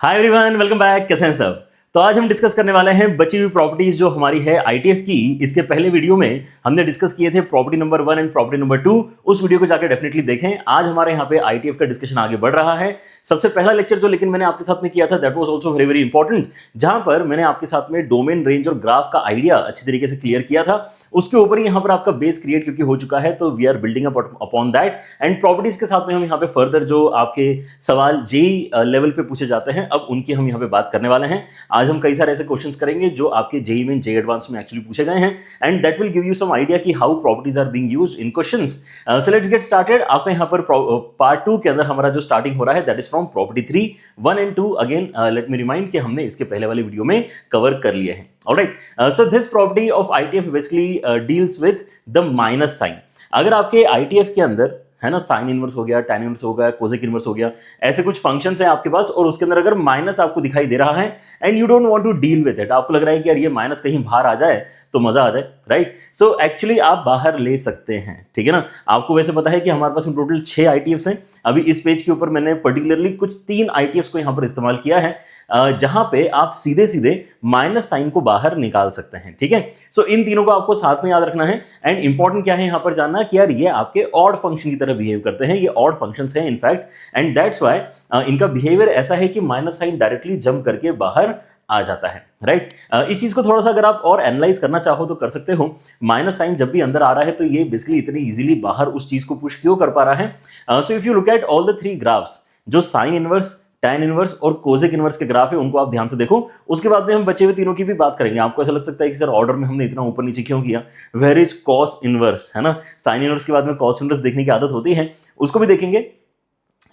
Hi everyone, welcome back. कैसे हैं सब? तो आज हम डिस्कस करने वाले हैं बची हुई प्रॉपर्टीज जो हमारी है आईटीएफ की। इसके पहले वीडियो में हमने डिस्कस किए थे property number 1 and property number 2। उस वीडियो को जाकर डेफिनेटली देखें। आज हमारे यहाँ पे आईटीएफ का डिस्कशन आगे बढ़ रहा है। सबसे पहला लेक्चर जो लेकिन मैंने आपके साथ में किया था that was also very very important, जहां पर मैंने आपके साथ में डोमेन रेंज और ग्राफ का आइडिया अच्छी तरीके से क्लियर किया था। उसके ऊपर यहाँ पर आपका बेस क्रिएट क्योंकि हो चुका है, तो we are building upon that. And properties के साथ में हम यहाँ पे फर्दर जो आपके सवाल जेई लेवल पे पूछे जाते हैं, अब उनकी हम यहाँ पे बात करने वाले हैं। आज हम कई सारे ऐसे क्वेश्चंस करेंगे जो आपके जेई में, जेई एडवांस में एक्चुअली पूछे गए हैं, and that will give you some idea कि how properties are being used in questions. So let's get started. आपका यहाँ पर पार्ट 2 के अंदर हमारा जो स्टार्टिंग हो रहा है that is from property 3, 1 and 2। Again let me remind कि हमने इसके पहले वाले वीडियो में कवर कर लिए हैं। Alright, so this property of ITF basically deals with the minus sign. अगर आपके आईटीएफ के अंदर है ना साइन इनवर्स हो गया, टैन इनवर्स हो गया, कोसेक इनवर्स हो गया, ऐसे कुछ फंक्शंस हैं आपके पास, और उसके अंदर अगर माइनस आपको दिखाई दे रहा है and you don't want to deal with it, आपको लग रहा है कि यार ये माइनस कहीं बाहर आ जाए तो मजा आ जाए, राइट? सो एक्चुअली आप बाहर ले सकते हैं, ठीक है ना। आपको वैसे पता है कि हमारे पास टोटल 6 आईटीएफ्स हैं। अभी इस पेज के ऊपर मैंने पर्टिकुलरली कुछ 3 आईटीएफ्स को यहां पर इस्तेमाल किया है, जहां पे आप सीधे सीधे माइनस साइन को बाहर निकाल सकते हैं, ठीक है। सो इन तीनों को आपको साथ में याद रखना है। एंड इंपॉर्टेंट क्या है यहां पर जानना कि यार ये आपके ऑड फंक्शन की तरह बिहेव करते हैं, ये ऑड फंक्शंस हैं इनफैक्ट, एंड दैट्स व्हाई इनका बिहेवियर ऐसा है कि माइनस साइन डायरेक्टली जंप करके बाहर आ जाता है, राइट? इस चीज को थोड़ा सा अगर आप और एनालाइज करना चाहो तो कर सकते हो। माइनस साइन जब भी अंदर आ रहा है तो ये बेसिकली इतनी इजीली बाहर उस चीज को पुश क्यों कर पा रहा है? So if you look at all the 3 graphs, जो साइन इनवर्स, टैन इनवर्स और कोसेक इनवर्स के ग्राफ है, उनको आप ध्यान से देखो। उसके बाद में हम बचे हुए तीनों की भी बात करेंगे। आपको ऐसा लग सकता है कि सर ऑर्डर में हमने इतना ऊपर नीचे क्यों किया? वेयर इज कॉस इनवर्स, है ना? साइन इनवर्स के बाद में कॉस इनवर्स देखने की आदत होती है, उसको भी देखेंगे।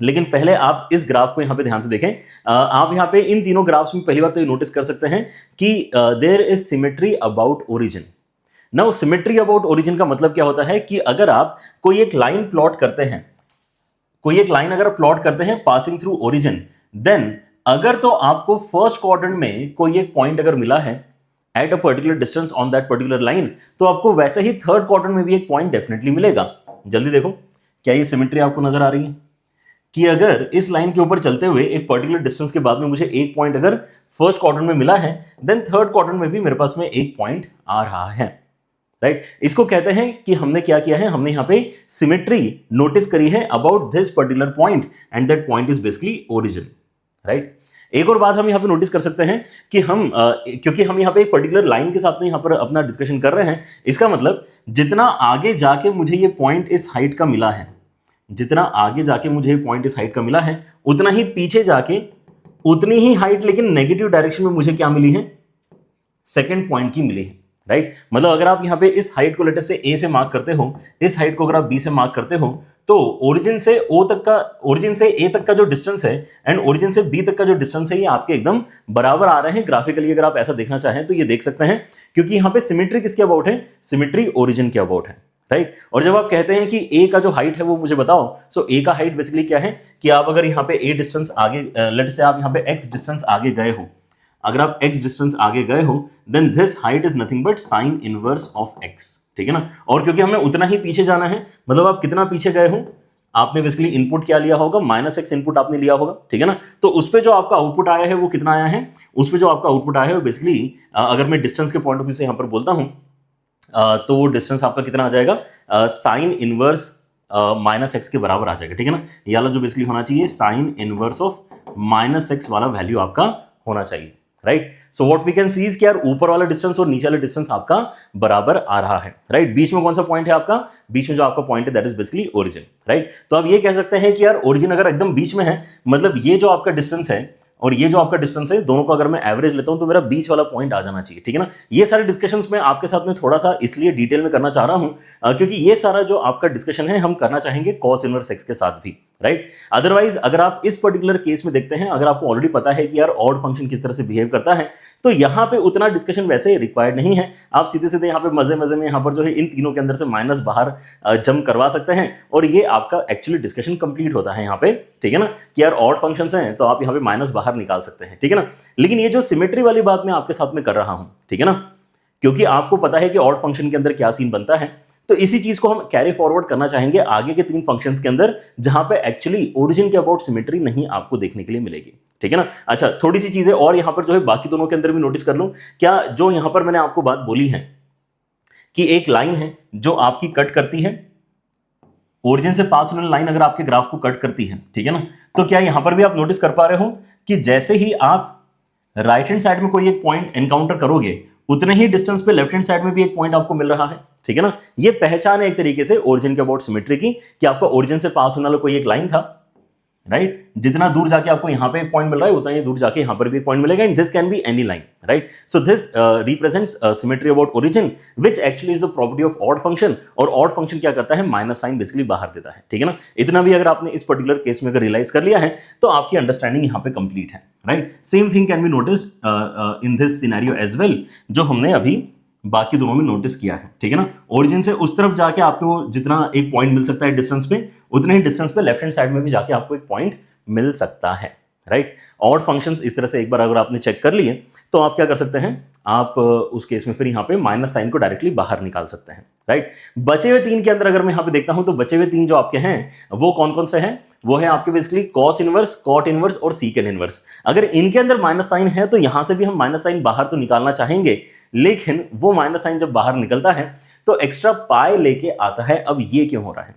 लेकिन पहले आप इस ग्राफ को यहां पे ध्यान से देखें। आप यहां पे इन तीनों ग्राफ्स में पहली बात तो ये नोटिस कर सकते हैं कि there is symmetry about origin. Now symmetry about origin का मतलब क्या होता है कि अगर आप कोई एक लाइन प्लॉट करते हैं, कोई एक लाइन अगर प्लॉट करते हैं पासिंग थ्रू ओरिजिन, देन अगर तो आपको फर्स्ट क्वाड्रेंट में कोई एक पॉइंट अगर मिला है at a particular distance on that particular line, तो आपको वैसे ही थर्ड क्वाड्रेंट में भी एक पॉइंट डेफिनेटली मिलेगा। जल्दी देखो, क्या ये सिमेट्री आपको नजर आ रही है कि अगर इस लाइन के ऊपर चलते हुए एक पर्टिकुलर डिस्टेंस के बाद में मुझे एक पॉइंट अगर फर्स्ट क्वाड्रेंट में मिला है, देन थर्ड क्वाड्रेंट में भी मेरे पास में एक पॉइंट आ रहा है, राइट? इसको कहते हैं कि हमने क्या किया है, हमने यहाँ पे सिमेट्री नोटिस करी है about this particular point, and that point is basically origin, right? एक और बात हम यहाँ पे नोटिस कर सकते हैं कि हम क्योंकि हम यहाँ पे एक पर्टिकुलर लाइन के साथ में यहाँ पर अपना डिस्कशन कर रहे हैं, इसका मतलब जितना आगे जाके मुझे ये पॉइंट इस हाइट का मिला है, जितना आगे जाके मुझे पॉइंट इस हाइट का मिला है, उतना ही पीछे जाके उतनी ही हाइट लेकिन नेगेटिव डायरेक्शन में मुझे क्या मिली है? सेकंड पॉइंट की मिली है, राइट? मतलब अगर आप यहां पे इस हाइट को लेटर से ए से मार्क करते हो, इस हाइट को अगर आप बी से मार्क करते हो, तो ओरिजिन से ओ तक का, ओरिजिन से ए तक का जो डिस्टेंस है एंड ओरिजिन से बी तक का जो डिस्टेंस है, ये आपके एकदम बराबर आ रहे हैं ग्राफिकली। अगर आप ऐसा देखना चाहें तो ये देख सकते हैं, क्योंकि यहां पे सिमेट्री किसके अबाउट है? सिमेट्री ओरिजिन के अबाउट है, राइट? और जब आप कहते हैं कि ए का जो हाइट है वो मुझे बताओ, सो ए का हाइट बेसिकली क्या है कि आप अगर यहाँ पे ए डिस्टेंस आगे, लेट से आप यहाँ पे एक्स डिस्टेंस आगे गए हो, अगर आप x डिस्टेंस आगे गए हो, then this height is nothing but sine inverse of x, ठीक है ना। और क्योंकि हमें उतना ही पीछे जाना है, मतलब आप कितना पीछे गए हो, आपने बेसिकली इनपुट क्या लिया होगा? -x इनपुट आपने लिया होगा, ठीक है ना। तो उस पे जो आपका आउटपुट आया है वो कितना आया है? उस पे जो आपका आउटपुट आया है वो बेसिकली, अगर मैं डिस्टेंस के पॉइंट ऑफ व्यू से यहाँ पर बोलता हूँ, तो वो डिस्टेंस आपका कितना आ जाएगा? साइन इनवर्स -x के बराबर आ जाएगा, ठीक है ना। ये वाला जो बेसिकली होना चाहिए साइन इनवर्स ऑफ -x वाला वैल्यू आपका होना चाहिए, right? So what we can see is कि यार ऊपर वाला डिस्टेंस और नीचे वाला डिस्टेंस आपका बराबर आ रहा है, राइट? बीच में कौन सा पॉइंट है आपका? बीच में जो आपका पॉइंट है that is basically origin, right? तो आप ये कह सकते हैं कि यार ओरिजिन अगर एकदम बीच में है, मतलब ये जो आपका डिस्टेंस है और ये जो आपका डिस्टेंस है, दोनों को अगर मैं एवरेज लेता हूं तो मेरा बीच वाला पॉइंट आ जाना चाहिए, ठीक है ना। ये सारे डिस्कशंस में आपके साथ में थोड़ा सा इसलिए डिटेल में करना चाह रहा हूं क्योंकि ये सारा जो आपका डिस्कशन है हम करना चाहेंगे कॉस इनवर्स x के साथ भी, राइट? अदरवाइज अगर आप इस पर्टिकुलर केस में देखते हैं, अगर आपको ऑलरेडी पता है कि यार ऑड फंक्शन किस तरह से बिहेव करता है, तो यहाँ पे उतना डिस्कशन वैसे रिक्वायर्ड नहीं है। आप सीधे सीधे यहाँ पे मजे मजे में यहाँ पर जो है इन तीनों के अंदर से माइनस बाहर जंप करवा सकते हैं, और ये आपका एक्चुअली डिस्कशन कंप्लीट होता है यहाँ पे, ठीक है ना, कि यार ऑड फंक्शंस हैं तो आप यहाँ पे माइनस बाहर निकाल सकते हैं, ठीक है ना। लेकिन ये जो सिमेट्री वाली बात मैं आपके साथ में कर रहा हूं, ठीक है ना, क्योंकि आपको पता है कि ऑड फंक्शन के अंदर क्या सीन बनता है, तो इसी चीज को हम कैरी फॉरवर्ड करना चाहेंगे आगे के 3 फंक्शंस के अंदर, जहां पे एक्चुअली ओरिजिन के अबाउट सिमेट्री नहीं आपको देखने के लिए मिलेगी, ठीक है ना। अच्छा, थोड़ी सी चीजें और यहां पर जो है बाकी दोनों के अंदर भी नोटिस कर लो। क्या जो यहां पर मैंने आपको बात बोली है कि एक लाइन है जो आपकी कट करती है, ओरिजिन से पास होने लाइन अगर आपके ग्राफ को कट करती है, ठीक है ना, तो क्या यहां पर भी आप नोटिस कर पा रहे हो कि जैसे ही आप राइट हैंड साइड में कोई एक पॉइंट एनकाउंटर करोगे उतने ही डिस्टेंस पे लेफ्ट हैंड साइड में भी एक पॉइंट आपको मिल रहा है, ठीक है ना। ये पहचान है एक तरीके से ओरिजिन के अबाउट सिमेट्री की कि आपका ओरिजिन से पास होने वाला कोई एक लाइन था, राइट, जितना दूर जाके आपको यहां पे एक पॉइंट मिल रहा है उतना ही दूर जाके यहां पर भी एक पॉइंट मिलेगा, and this can be any line, right. So this represents symmetry about origin which actually is the property of odd function, और ऑड फंक्शन क्या करता है, माइनस साइन बेसिकली बाहर देता है, ठीक है ना। इतना भी अगर आपने इस पर्टिकुलर केस में अगर रियलाइज कर लिया है तो आपकी अंडरस्टैंडिंग यहां पे कंप्लीट है, right. Same thing can be noticed in this scenario as well, जो हमने अभी बाकी दोनों में नोटिस किया है, ठीक है ना। ओरिजिन से उस तरफ जाके आपको जितना एक पॉइंट मिल सकता है डिस्टेंस पे, उतने ही डिस्टेंस पे लेफ्ट हैंड साइड में भी जाके आपको एक पॉइंट मिल सकता है, राइट। ऑड फंक्शंस इस तरह से एक बार अगर आपने चेक कर लिए तो आप क्या कर सकते हैं, आप उस केस में फिर यहाँ पे माइनस साइन को डायरेक्टली बाहर निकाल सकते हैं, राइट। बचे हुए तीन के अंदर अगर मैं यहाँ पे देखता हूं तो बचे हुए तीन जो आपके हैं वो कौन कौन से हैं, वो है आपके basically cos inverse, cot inverse और सीकेंड इनवर्स। अगर इनके अंदर माइनस साइन है तो यहां से भी हम माइनस साइन बाहर तो निकालना चाहेंगे, लेकिन वो माइनस साइन जब बाहर निकलता है तो एक्स्ट्रा पाई लेके आता है। अब ये क्यों हो रहा है,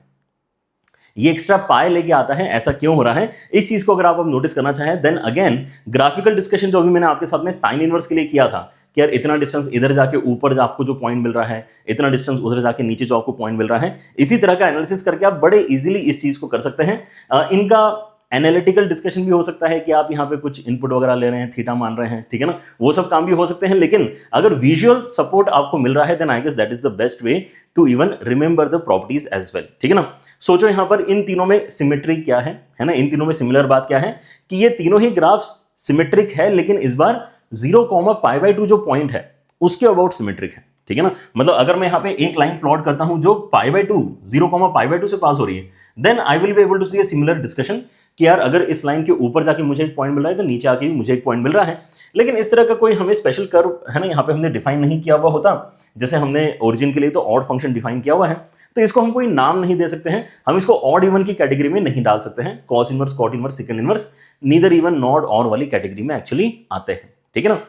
ये एक्स्ट्रा पाई लेके आता है, ऐसा क्यों हो रहा है, इस चीज को अगर आप नोटिस करना चाहें देन अगेन ग्राफिकल डिस्कशन जो अभी मैंने आपके साथ में साइन इनवर्स के लिए किया था कि यार इतना डिस्टेंस इधर जाके ऊपर जो आपको जो पॉइंट मिल रहा है, इतना डिस्टेंस उधर जाके नीचे जो आपको पॉइंट मिल रहा है, इसी तरह का एनालिसिस करके आप बड़े इजीली इस चीज को कर सकते हैं। इनका एनालिटिकल डिस्कशन भी हो सकता है कि आप यहाँ पे कुछ इनपुट वगैरह ले रहे हैं, थीटा मान रहे हैं, ठीक है ना, वो सब काम भी हो सकते हैं, लेकिन अगर विजुअल सपोर्ट आपको मिल रहा है then I guess that is the best way to even remember the properties as well, ठीक है ना। सोचो यहाँ पर इन तीनों में सिमेट्री क्या है ना, इन तीनों में सिमिलर बात क्या है कि ये तीनों ही ग्राफ्स सिमेट्रिक है, लेकिन इस बार 0,π/2 जो पॉइंट है उसके अबाउट सिमेट्रिक है, ठीक है ना। मतलब अगर मैं यहाँ पे एक लाइन प्लॉट करता हूं जो π/2 0,π/2 से पास हो रही है, then I will be able to see a similar discussion कि यार अगर इस लाइन के ऊपर जाके मुझे एक पॉइंट मिल रहा है तो नीचे आके भी मुझे एक पॉइंट मिल रहा है। लेकिन इस तरह का कोई हमें स्पेशल कर्व है ना यहाँ पे हमने डिफाइन नहीं किया हुआ होता, जैसे हमने ओरिजिन के लिए तो ऑड फंक्शन डिफाइन किया हुआ है, तो इसको हम कोई नाम नहीं दे सकते हैं, हम इसको ऑड इवन की कैटेगरी में नहीं डाल सकते हैं। Cos inverse, cot inverse, second inverse neither even not और वाली कैटेगरी में एक्चुअली आते हैं, ठीक है ना।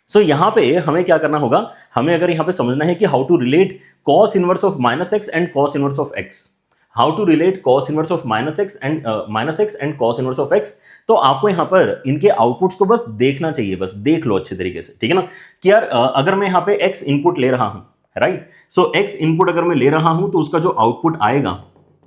सो यहां पे हमें क्या करना होगा, हमें अगर यहां पे समझना है कि how to relate cos inverse of -x and cos inverse of x, how to relate cos inverse of -x and cos inverse of x, तो आपको यहां पर इनके आउटपुट्स को बस देखना चाहिए, बस देख लो अच्छे तरीके से, ठीक है ना। कि यार अगर मैं यहां पे x इनपुट ले रहा हूं, राइट, सो x इनपुट अगर मैं ले रहा हूं तो उसका जो आउटपुट आएगा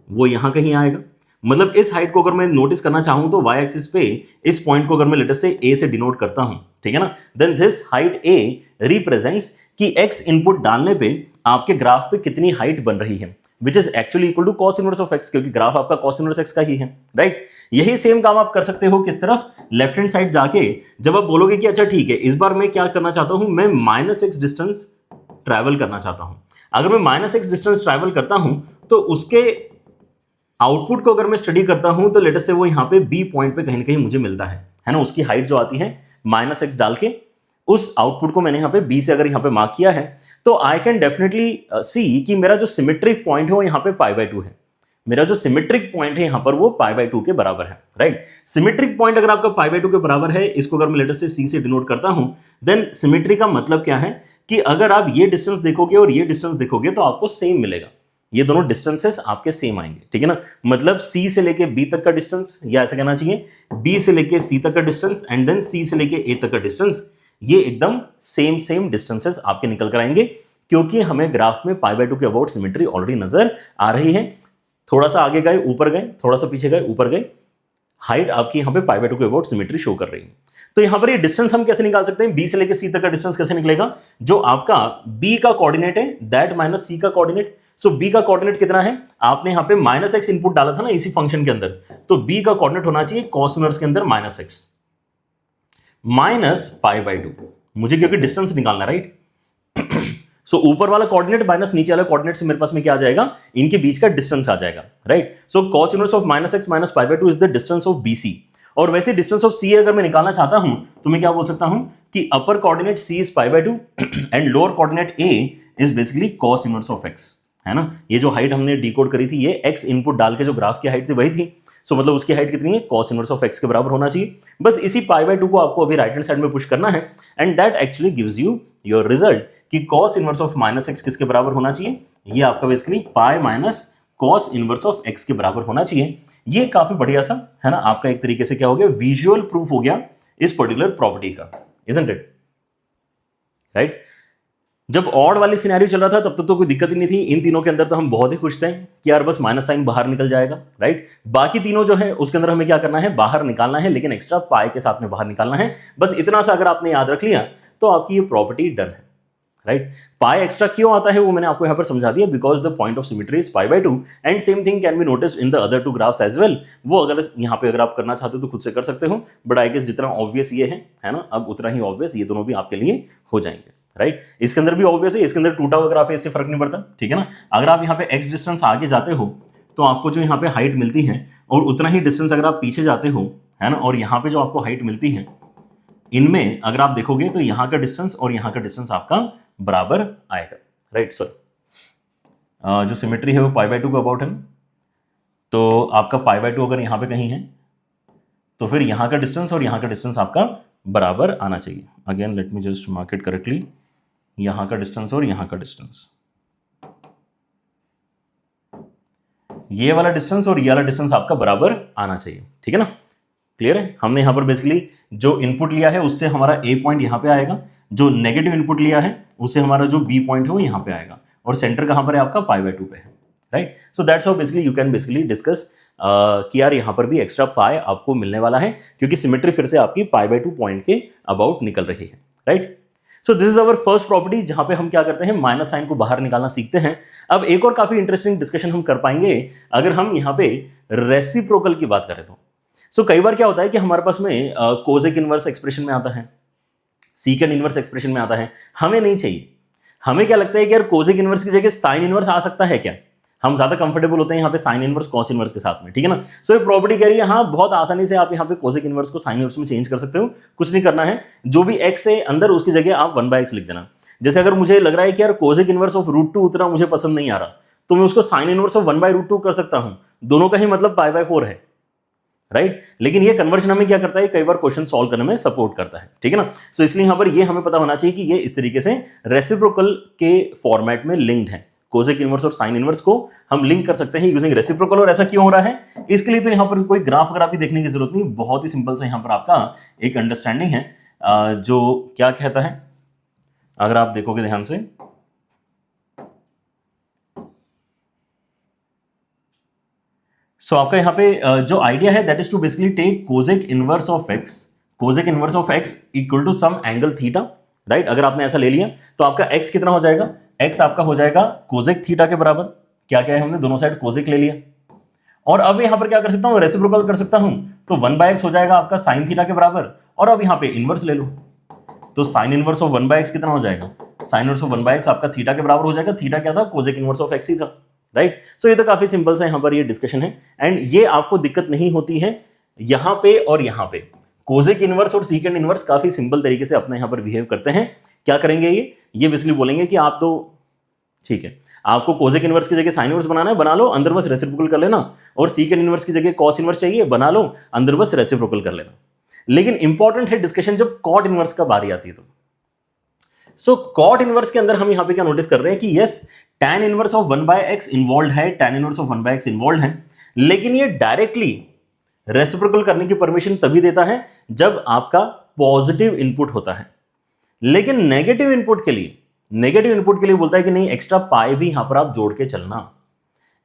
वो यहां कहीं आएगा। मतलब इस हाइट को अगर मैं नोटिस करना चाहूं तो y एक्सिस पे इस पॉइंट को अगर मैं लेटर से a से डिनोट करता हूं, ठीक है ना, then this height a represents कि x इनपुट डालने पे आपके ग्राफ पे कितनी हाइट बन रही है, which is actually equal to cos inverse of x, क्योंकि ग्राफ आपका कॉस इनवर्स x का ही है, राइट। यही सेम काम आप कर सकते हो किस तरफ, लेफ्ट हैंड साइड जाके जब आप बोलोगे कि अच्छा ठीक है इस बार मैं क्या करना चाहता हूं, मैं -x डिस्टेंस ट्रैवल करना चाहता हूं। अगर मैं -x डिस्टेंस ट्रैवल करता हूं तो उसके आउटपुट को अगर मैं स्टडी करता हूं तो लेटर से वो यहां पे बी पॉइंट पे कहीं ना कहीं मुझे मिलता है ना, उसकी हाइट जो आती है -x डाल के उस आउटपुट को मैंने यहां पे बी से अगर यहां पे मार्क किया है तो आई कैन डेफिनेटली सी कि मेरा जो सिमेट्रिक पॉइंट है वो यहां पे π/2 है, मेरा जो सिमेट्रिक पॉइंट है यहां पर वो π/2 के बराबर है, राइट। सिमेट्रिक पॉइंट अगर आपका π/2 के बराबर है, इसको अगर मैं लेटर से सी से डिनोट करता हूं, देन सिमेट्री का मतलब क्या है कि अगर आप ये डिस्टेंस देखोगे और ये डिस्टेंस देखोगे तो आपको सेम मिलेगा, ये दोनों डिस्टेंसेस आपके सेम आएंगे, ठीक है ना। मतलब C से लेके B तक का डिस्टेंस, या ऐसा कहना चाहिए B से लेके C तक का डिस्टेंस एंड देन C से लेके A तक का डिस्टेंस, ये एकदम सेम डिस्टेंसेस आपके निकल कर आएंगे, क्योंकि हमें ग्राफ में π/2 के अबाउट सिमेट्री ऑलरेडी नजर आ रही है। थोड़ा सा आगे गए ऊपर गए, थोड़ा सा पीछे गए ऊपर गए, हाइट आपकी यहाँ पे π/2 के अबाउट सिमेट्री शो कर रही है। तो यहां पर ये डिस्टेंस हम कैसे निकाल सकते हैं, B से लेके C तक का डिस्टेंस कैसे निकलेगा, जो आपका B का कोऑर्डिनेट है दैट माइनस C का कोऑर्डिनेट। सो B का कोऑर्डिनेट कितना है, आपने यहां पे -x इनपुट डाला था ना इसी फंक्शन के अंदर, तो B का कोऑर्डिनेट होना चाहिए cos इनवर्स के अंदर -x -π/2, मुझे क्योंकि डिस्टेंस निकालना, राइट। सो ऊपर वाला कोऑर्डिनेट माइनस नीचे वाला कोऑर्डिनेट से मेरे पास में क्या आ जाएगा, इनके बीच का डिस्टेंस आ जाएगा, right. So cos inverse of -x -π/2 is the distance of BC, और वैसे डिस्टेंस ऑफ C अगर मैं निकालना चाहता हूं तो मैं क्या बोल सकता हूं कि upper coordinate C is π/2 and lower coordinate A is basically cos inverse of x, है ना। ये जो हाइट हमने डिकोड करी थी ये x इनपुट डाल के जो ग्राफ की हाइट थी वही थी, सो मतलब उसकी हाइट कितनी है, कॉस इनवर्स ऑफ एक्स के बराबर होना चाहिए। बस इसी पाई बाय 2 को आपको अभी राइट हैंड साइड में पुश करना है and that actually gives you your result कि cos inverse of minus x किसके बराबर होना चाहिए, ये आपका basically pi minus cos inverse of x के बराबर होना चाहिए। ये काफी बढ़िया सा है ना, आपका एक तरीके से क्या हो गया, विजुअल प्रूफ हो गया इस पर्टिकुलर प्रॉपर्टी का, इजंट इट, राइट। जब ऑड वाली सिनेरियो चल रहा था तब तक तो कोई दिक्कत ही नहीं थी, इन तीनों के अंदर तो हम बहुत ही खुश थे कि यार बस माइनस साइन बाहर निकल जाएगा, राइट। बाकी तीनों जो है उसके अंदर हमें क्या करना है, बाहर निकालना है, लेकिन एक्स्ट्रा पाई के साथ में बाहर निकालना है। बस इतना सा अगर आपने याद रख लिया तो आपकी ये प्रॉपर्टी डन है, राइट। पाई एक्स्ट्रा क्यों आता है वो मैंने आपको यहां पर समझा दिया, because the point of symmetry is pi by 2 and same thing can be noticed in the other two graphs as well. वो अगर यहां पे अगर आप करना चाहते हो तो खुद से कर सकते हो, बट आई गेस जितना ऑब्वियस ये है ना, अब उतना ही ऑब्वियस ये दोनों भी आपके लिए हो जाएंगे, राइट। इसके अंदर भी ऑब्वियस है, इसके अंदर टूटा हुआ ग्राफ है, इससे फर्क नहीं पड़ता, ठीक है ना। अगर आप यहाँ पे एक्स डिस्टेंस आगे जाते हो तो आपको जो यहाँ पे हाइट मिलती है और उतना ही डिस्टेंस अगर आप पीछे जाते हो, है ना, और यहाँ पे जो आपको हाइट मिलती है, इनमें अगर आप देखोगे तो यहाँ का डिस्टेंस और यहाँ का डिस्टेंस आपका बराबर आएगा, राइट। सॉरी, जो सिमेट्री है वो पाई बाय 2 का अबाउट है, तो आपका पाई बाय 2 अगर यहाँ पे कहीं है तो फिर यहाँ का डिस्टेंस और यहाँ का डिस्टेंस आपका बराबर आना चाहिए। Again let me just mark it correctly, यहाँ का डिस्टेंस और यहाँ का डिस्टेंस, ये वाला डिस्टेंस और ये वाला डिस्टेंस आपका बराबर आना चाहिए, ठीक है ना। क्लियर है। हमने यहाँ पर बेसिकली जो इनपुट लिया है उससे हमारा ए पॉइंट यहाँ पे आएगा, जो नेगेटिव इनपुट लिया है उससे हमारा जो बी पॉइंट है वो यहाँ पे आएगा, और सेंटर कहाँ पर है आपका, पाई बाय 2 पे है, right. So that's how basically you can basically discuss कि यार यहाँ पर भी एक्स्ट्रा पाई आपको मिलने वाला है, क्योंकि सिमेट्री फिर से आपकी पाई बाय 2 पॉइंट के अबाउट निकल रही है, right. So this is our first property, जहां पे हम क्या करते हैं, माइनस साइन को बाहर निकालना सीखते हैं। अब एक और काफी इंटरेस्टिंग डिस्कशन हम कर पाएंगे अगर हम यहाँ पे रेसिप्रोकल की बात करें तो। सो कई बार क्या होता है कि हमारे पास में कोसेक इनवर्स एक्सप्रेशन में आता है, सीकेंड इनवर्स एक्सप्रेशन में आता है, हमें नहीं चाहिए। हमें क्या लगता है कि यार कोसेक इनवर्स की जगह साइन इनवर्स आ सकता है क्या, हम ज्यादा कंफर्टेबल होते हैं यहाँ पे साइन इनवर्स कॉस इनवर्स के साथ में, ठीक है ना। सो ये प्रॉपर्टी कह रही है हाँ बहुत आसानी से आप यहाँ पे कोसेक इनवर्स को साइन इनवर्स में चेंज कर सकते हो, कुछ नहीं करना है, जो भी एक्स है अंदर उसकी जगह आप 1/x लिख देना। जैसे अगर मुझे लग रहा है कि यार कोसेक इनवर्स ऑफ √2 उतना मुझे पसंद नहीं आ रहा, तो मैं उसको साइन इनवर्स ऑफ 1/√2 कर सकता हूं, दोनों का ही मतलब पाई बाय 4 है, राइट। लेकिन ये कन्वर्जन हमें क्या करता है, कई बार क्वेश्चन सॉल्व करने में सपोर्ट करता है, ठीक है ना। सो इसलिए यहां पर ये हमें पता होना चाहिए कि ये इस तरीके से रेसिप्रोकल के फॉर्मेट में लिंक्ड है। कोसेक इनवर्स और साइन इनवर्स को हम लिंक कर सकते हैं यूजिंग रेसिप्रोकल। और ऐसा क्यों हो रहा है, इसके लिए तो यहाँ पर कोई ग्राफ वगैरह भी देखने की जरूरत नहीं, बहुत ही सिंपल सा यहाँ पर आपका एक अंडरस्टैंडिंग है जो क्या कहता है, अगर आप देखोगे ध्यान से, सो आपका यहाँ पे जो आइडिया है that is to basically take cosec inverse of x equal to some angle theta, right. अगर आपने ऐसा ले लिया तो आपका एक्स कितना हो जाएगा, एक्स आपका हो जाएगा कोसेक थीटा के बराबर। क्या क्या है, हमने दोनों साइड कोसेक ले लिया, और अब यहां पर क्या कर सकता हूं, रेसिप्रोकल कर सकता हूं, तो 1/x हो जाएगा आपका साइन थीटा के बराबर। और अब यहां पे इनवर्स ले लो, तो साइन इनवर्स ऑफ 1/x कितना हो जाएगा, साइन इनवर्स ऑफ 1/x आपका थीटा के बराबर हो जाएगा। थीटा क्या था, कोसेक इनवर्स ऑफ x ही था, राइट। सो ये तो काफी सिंपल सा यहां पर ये डिस्कशन है, एंड ये आपको दिक्कत नहीं होती है यहां पे और यहां पे। कोसेक इनवर्स और सीकेंड इनवर्स काफी सिंपल तरीके से अपने यहां पर बिहेव करते हैं। क्या करेंगे, ये बेसिकली बोलेंगे कि आप तो ठीक है, आपको कोसेक इनवर्स की जगह साइन इनवर्स बनाना है, बना लो, अंदर बस रेसिप्रोकल कर लेना, और सीकेंड इनवर्स की जगह कॉस इनवर्स चाहिए, बना लो, अंदर बस रेसिप्रोकल कर लेना। लेकिन इंपॉर्टेंट है डिस्कशन जब कॉट इनवर्स का बारी आती है तो। सो कॉट इनवर्स के अंदर हम यहां पे क्या नोटिस कर रहे हैं कि yes tan inverse of 1/x involve है, tan inverse of 1/x involve है, लेकिन ये डायरेक्टली रेसिप्रोकल करने की परमिशन तभी देता है जब आपका पॉजिटिव इनपुट होता है। लेकिन नेगेटिव इनपुट के लिए बोलता है कि नहीं, एक्स्ट्रा पाई भी यहां पर आप जोड़ के चलना,